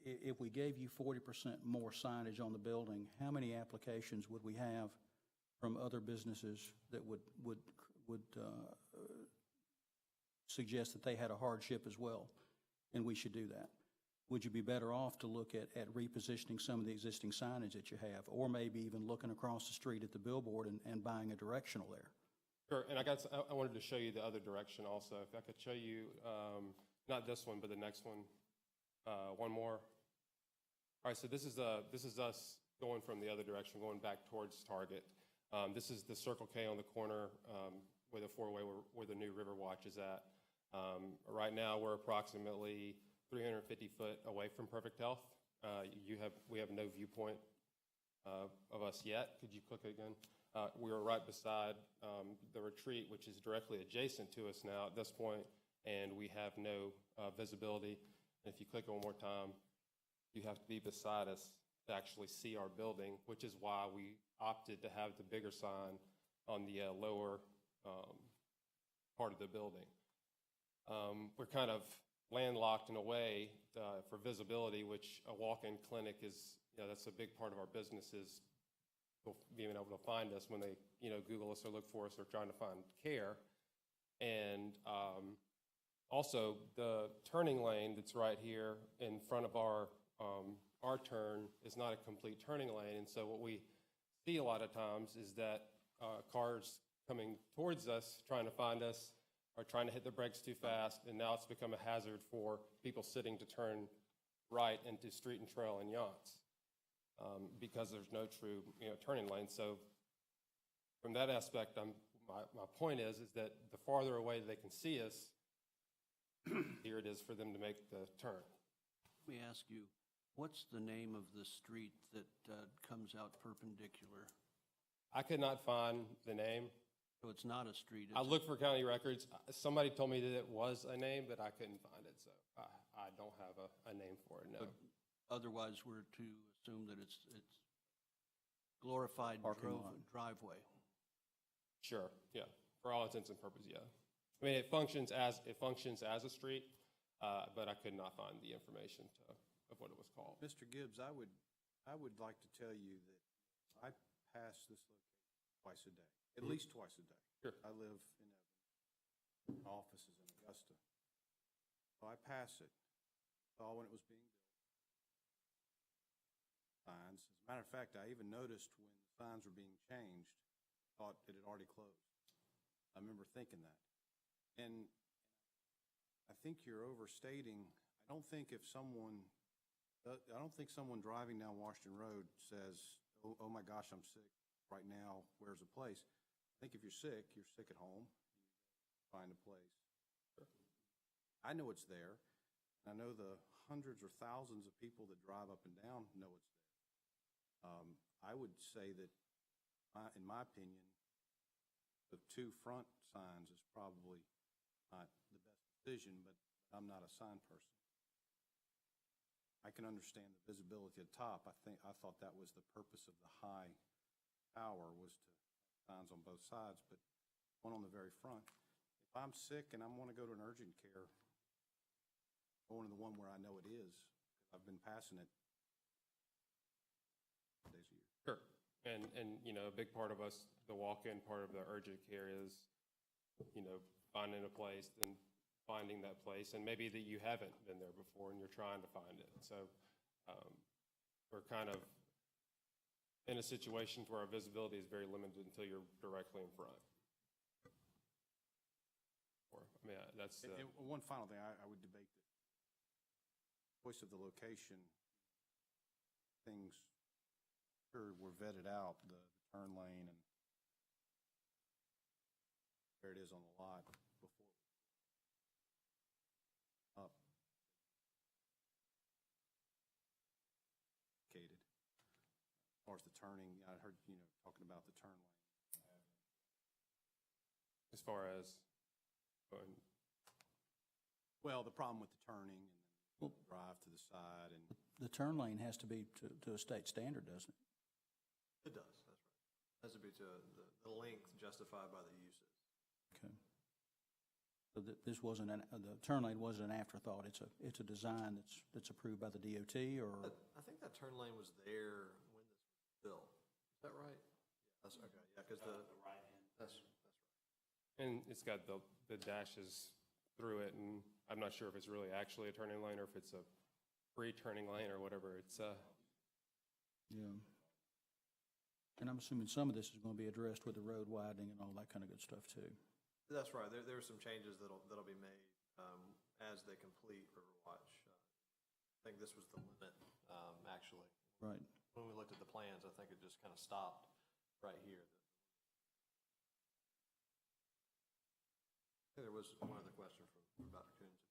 if we gave you 40% more signage on the building, how many applications would we have from other businesses that would suggest that they had a hardship as well, and we should do that? Would you be better off to look at repositioning some of the existing signage that you have, or maybe even looking across the street at the billboard and buying a directional there? Sure, and I wanted to show you the other direction also. If I could show you, not this one, but the next one, one more. All right, so this is us going from the other direction, going back towards Target. This is the Circle K on the corner where the four-way where the new River Watch is at. Right now, we're approximately 350 foot away from Perfect Health. We have no viewpoint of us yet. Could you click it again? We are right beside the retreat, which is directly adjacent to us now at this point, and we have no visibility. And if you click it one more time, you have to be beside us to actually see our building, which is why we opted to have the bigger sign on the lower part of the building. We're kind of landlocked in a way for visibility, which a walk-in clinic is, that's a big part of our business is being able to find us when they, Google us or look for us or trying to find care. And also the turning lane that's right here in front of our turn is not a complete turning lane. And so what we see a lot of times is that cars coming towards us, trying to find us, are trying to hit the brakes too fast, and now it's become a hazard for people sitting to turn right into Street and Trail and Yachts because there's no true turning lane. So from that aspect, my point is that the farther away they can see us, here it is for them to make the turn. Let me ask you, what's the name of the street that comes out perpendicular? I could not find the name. So it's not a street? I looked for county records. Somebody told me that it was a name, but I couldn't find it, so I don't have a name for it, no. But otherwise, we're to assume that it's glorified Parking lot. driveway. Sure, yeah. For all intents and purposes, yeah. I mean, it functions as a street, but I could not find the information of what it was called. Mr. Gibbs, I would like to tell you that I pass this location twice a day, at least twice a day. Sure. I live in Evans, my office is in Augusta. So I pass it, saw when it was being built. Signs. As a matter of fact, I even noticed when the signs were being changed, thought it had already closed. I remember thinking that. And I think you're overstating. I don't think someone driving down Washington Road says, oh my gosh, I'm sick right now, where's a place? I think if you're sick at home, you find a place. Sure. I know it's there. I know the hundreds or thousands of people that drive up and down know it's there. I would say that, in my opinion, the two front signs is probably not the best decision, but I'm not a sign person. I can understand the visibility at the top. I thought that was the purpose of the high tower, was to have signs on both sides, but one on the very front. If I'm sick and I want to go to an urgent care, going to the one where I know it is, I've been passing it days a year. Sure. And you know, a big part of us, the walk-in part of the urgent care is, you know, finding a place and finding that place, and maybe that you haven't been there before and you're trying to find it. So we're kind of in a situation where our visibility is very limited until you're directly in front. I mean, that's one final thing, I would debate the choice of the location. Things sure were vetted out, the turn lane and where it is on the lot before up. As far as the turning, I heard, you know, talking about the turn lane. as far as going. Well, the problem with the turning and then drive to the side and. The turn lane has to be to a state standard, doesn't it? It does, that's right. It has to be to the length justified by the uses. Okay. So this wasn't the turn lane wasn't an afterthought. It's a design that's approved by the DOT, or? I think that turn lane was there when this was built. Is that right? Yeah, that's okay. Yeah, because the right hand. That's right. And it's got the dashes through it, and I'm not sure if it's really actually a turning lane or if it's a free turning lane or whatever. It's Yeah. And I'm assuming some of this is going to be addressed with the road widening and all that kind of good stuff too. That's right. There are some changes that'll be made as they complete Riverwatch. I think this was the limit, actually. Right. When we looked at the plans, I think it just kind of stopped right here. I think there was one other question from Dr. Coons.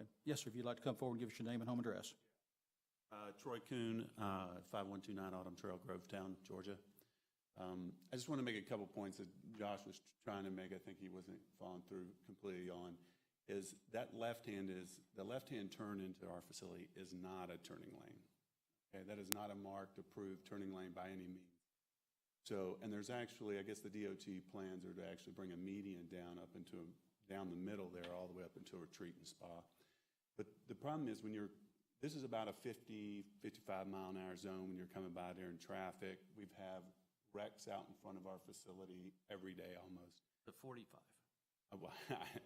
Okay. Yes, sir. If you'd like to come forward and give us your name and home address. Troy Kuhn, 5129 Autumn Trail, Grovetown, Georgia. I just want to make a couple points that Josh was trying to make. I think he wasn't following through completely on. Is that the left-hand turn into our facility is not a turning lane. Okay, that is not a marked, approved turning lane by any means. So, and there's actually, I guess the DOT plans are to actually bring a median down the middle there, all the way up into a retreat and spa. But the problem is this is about a 50, 55 mile an hour zone when you're coming by there in traffic. We have wrecks out in front of our facility every day almost. The 45.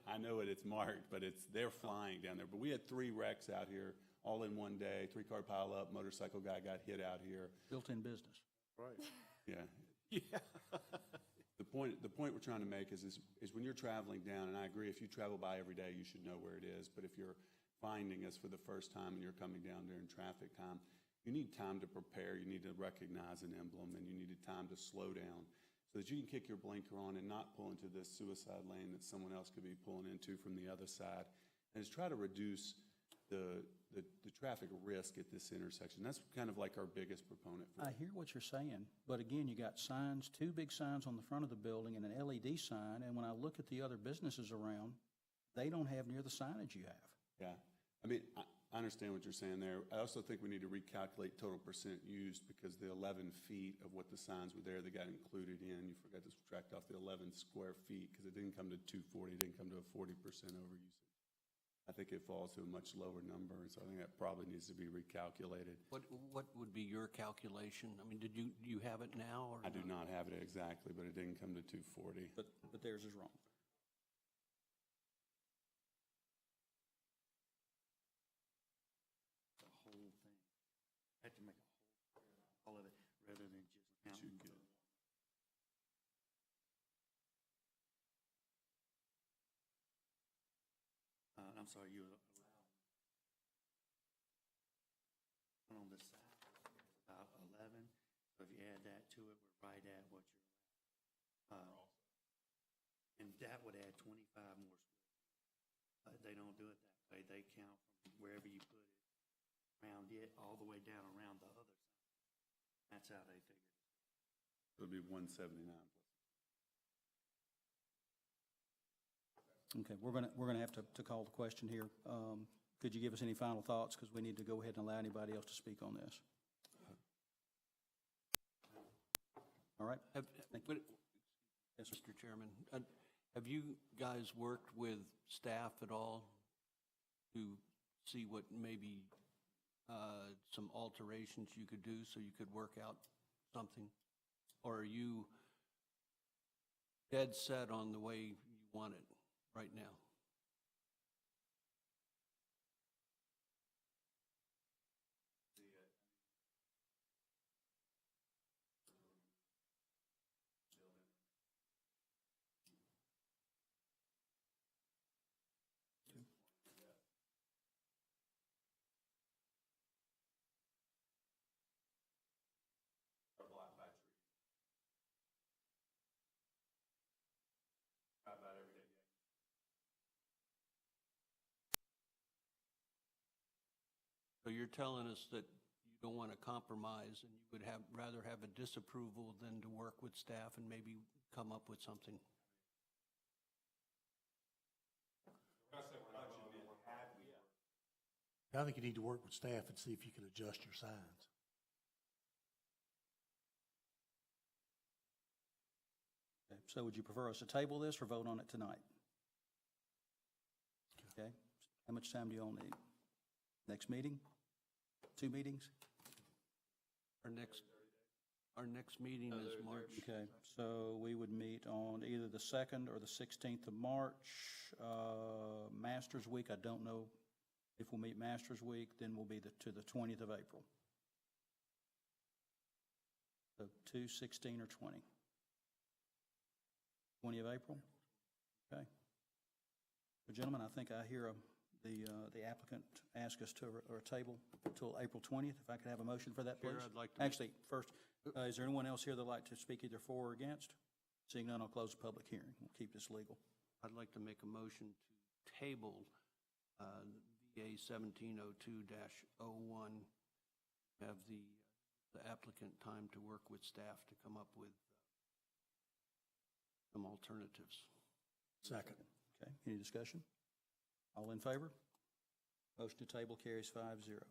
I know it's marked, but they're flying down there. But we had 3 wrecks out here all in one day, 3-car pile up, motorcycle guy got hit out here. Built-in business. Right. Yeah. Yeah. The point we're trying to make is when you're traveling down, and I agree, if you travel by every day, you should know where it is. But if you're finding us for the first time and you're coming down during traffic time, you need time to prepare, you need to recognize an emblem, and you need time to slow down so that you can kick your blinker on and not pull into this suicide lane that someone else could be pulling into from the other side. and is try to reduce the traffic risk at this intersection. That's kind of like our biggest proponent for I hear what you're saying, but again, you got signs, 2 big signs on the front of the building and an LED sign, and when I look at the other businesses around, they don't have near the signage you have. Yeah, I mean, I understand what you're saying there. I also think we need to recalculate total percent used because the 11 feet of what the signs were there, they got included in. You forgot to subtract off the 11 square feet because it didn't come to 240, it didn't come to a 40% overuse. I think it falls to a much lower number, and so I think that probably needs to be recalculated. What would be your calculation? I mean, do you have it now, or? I do not have it exactly, but it didn't come to 240. But theirs is wrong. The whole thing. Had to make all of it rather than just counting. I'm sorry, you allowed on the side is about 11. So if you add that to it, we're right at what you're allowed. And that would add 25 more square feet. They don't do it that way. They count from wherever you put it, around it, all the way down around the other side. That's how they figure it. It would be 179 plus. Okay, we're gonna have to call the question here. Could you give us any final thoughts, because we need to go ahead and allow anybody else to speak on this? All right. Yes, Mr. Chairman, have you guys worked with staff at all to see what maybe some alterations you could do so you could work out something? Or are you dead set on the way you want it right now? So you're telling us that you don't want to compromise and you would rather have a disapproval than to work with staff and maybe come up with something? I think you need to work with staff and see if you can adjust your signs. Okay, so would you prefer us to table this or vote on it tonight? Okay, how much time do you all need? Next meeting? 2 meetings? Our next meeting is March. Okay, so we would meet on either the 2nd or the 16th of March. Masters Week, I don't know if we'll meet Masters Week, then we'll be to the 20th of April. So 2, 16, or 20? 20 of April? Okay. Well, gentlemen, I think I hear the applicant ask us to a table until April 20th. If I could have a motion for that, please. Chair, I'd like to Actually, first, is there anyone else here that'd like to speak either for or against? Seeing none, I'll close the public hearing. We'll keep this legal. I'd like to make a motion to table VA 1702-01, have the applicant time to work with staff to come up with some alternatives. Second. Okay, any discussion? All in favor? Motion to table carries 5-0.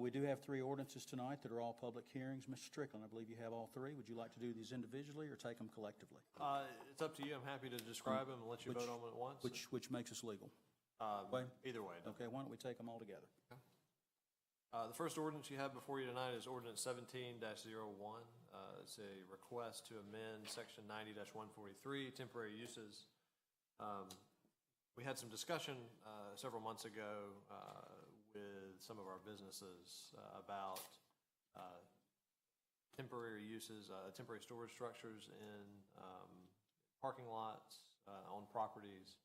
We do have 3 ordinances tonight that are all public hearings. Mr. Strickland, I believe you have all 3. Would you like to do these individually or take them collectively? It's up to you. I'm happy to describe them and let you vote on them at once. Which makes us legal? Either way. Okay, why don't we take them all together? Okay. The first ordinance you have before you tonight is ordinance 17-01. It's a request to amend section 90-143, temporary uses. We had some discussion several months ago with some of our businesses about temporary uses, temporary storage structures in parking lots, on properties,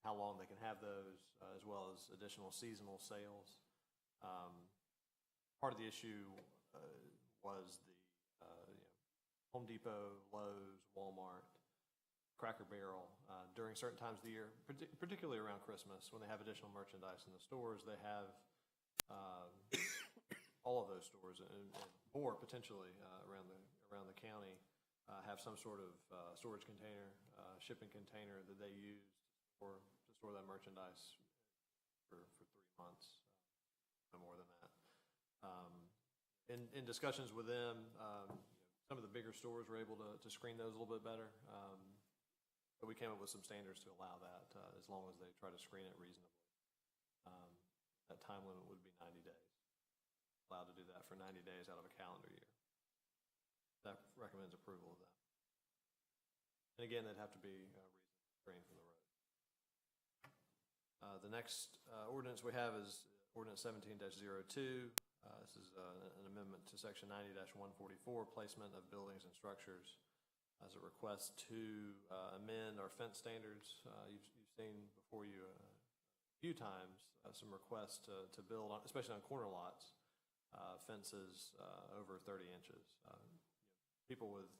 how long they can have those, as well as additional seasonal sales. Part of the issue was the Home Depot, Lowe's, Walmart, Cracker Barrel during certain times of the year, particularly around Christmas, when they have additional merchandise in the stores. They have all of those stores and more potentially around the county have some sort of storage container, shipping container that they use to store that merchandise for 3 months, no more than that. In discussions with them, some of the bigger stores were able to screen those a little bit better. But we came up with some standards to allow that as long as they try to screen it reasonably. That time limit would be 90 days. Allowed to do that for 90 days out of a calendar year. That recommends approval of that. And again, they'd have to be reasonably screened from the road. The next ordinance we have is Ordinance 17-02. This is an amendment to Section 90-144, placement of buildings and structures, as a request to amend our fence standards. You've seen before you a few times some requests to build, especially on corner lots, fences over 30 inches. People with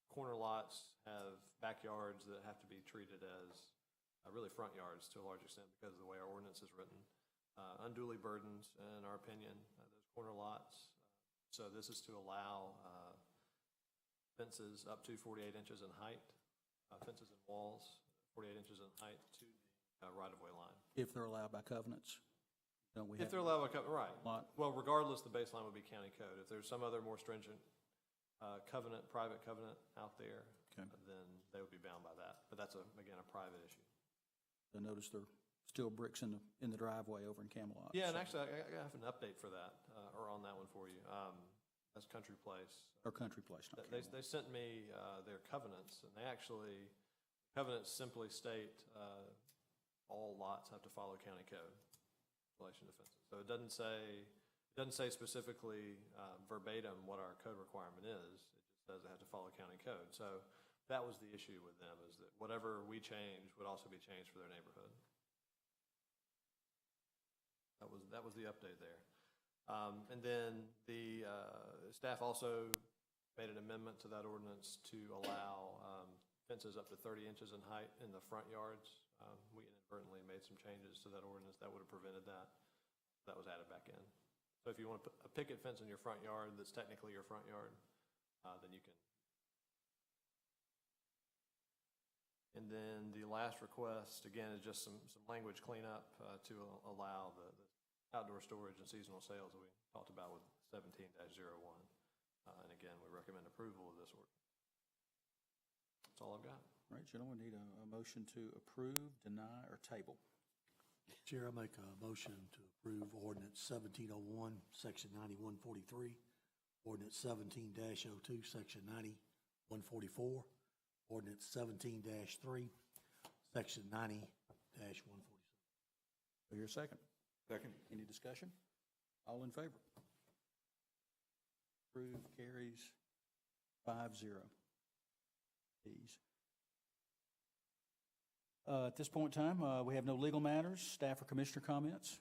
corner lots have backyards that have to be treated as really front yards to a large extent because of the way our ordinance is written. Unduly burdened, in our opinion, those corner lots. So this is to allow fences up to 48 inches in height, fences and walls 48 inches in height to the right-of-way line. If they're allowed by covenants. Don't we If they're allowed by covenant, right. Lot. Well, regardless, the baseline would be county code. If there's some other more stringent covenant, private covenant out there, then they would be bound by that. But that's, again, a private issue. I noticed there are still bricks in the driveway over in Camelot. Yeah, and so. actually, I have an update for that, or on that one for you. That's Country Place. Or Country Place, not They sent me their covenants, and covenants simply state all lots have to follow county code in relation to fences. So it doesn't say specifically verbatim what our code requirement is. It just says they have to follow county code. So that was the issue with them, is that whatever we change would also be changed for their neighborhood. That was the update there. And then the staff also made an amendment to that ordinance to allow fences up to 30 inches in height in the front yards. We inadvertently made some changes to that ordinance that would have prevented that. That was added back in. So if you want to put a picket fence in your front yard that's technically your front yard, then you can. And then the last request, again, is just some language cleanup to allow the outdoor storage and seasonal sales that we talked about with 17-01. And again, we recommend approval of this ordinance. That's all I've got. All right, gentlemen, we need a motion to approve, deny, or table. Chair, I make a motion to approve ordinance 1701, section 9143, ordinance 17-02, section 9144, ordinance 17-3, section 90-147. Do I hear a second? Second. Any discussion? All in favor? Approved, carries 5-0. Please. At this point in time, we have no legal matters. Staff or commissioner comments?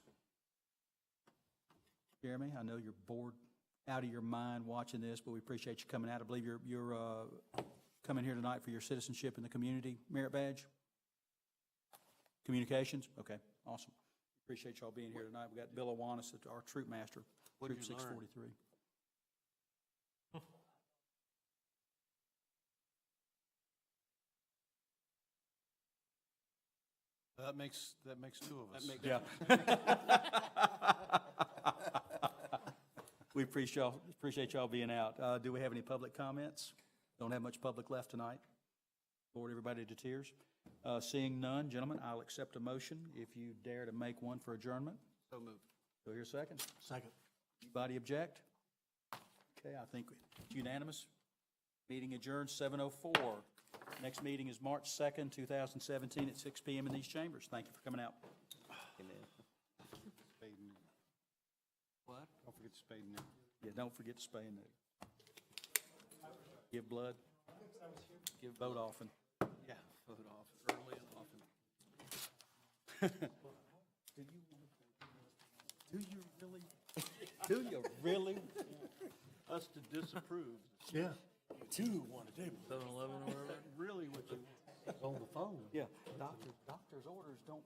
Jeremy, I know you're bored out of your mind watching this, but we appreciate you coming out. I believe you're coming here tonight for your citizenship in the community merit badge? Communications? Okay, awesome. Appreciate y'all being here tonight. We got Bill Awanis, our troop master, Troop 643. That makes two of us. Yeah. We appreciate y'all being out. Do we have any public comments? Don't have much public left tonight. Bored everybody to tears. Seeing none, gentlemen, I'll accept a motion if you dare to make one for adjournment. So moved. Do I hear a second? Second. Anybody object? Okay, I think it's unanimous. Meeting adjourned 7:04. Next meeting is March 2nd, 2017 at 6 p.m. in these chambers. Thank you for coming out. Amen. Spade and neuter. What? Don't forget to spade and neuter. Yeah, don't forget to spay and neuter. Give blood. Give vote often. Yeah, vote off early and often. Do you really? Us to disapprove. Yeah. You two want to table. 7-Eleven or whatever. Really what you On the phone. Yeah, doctor's orders don't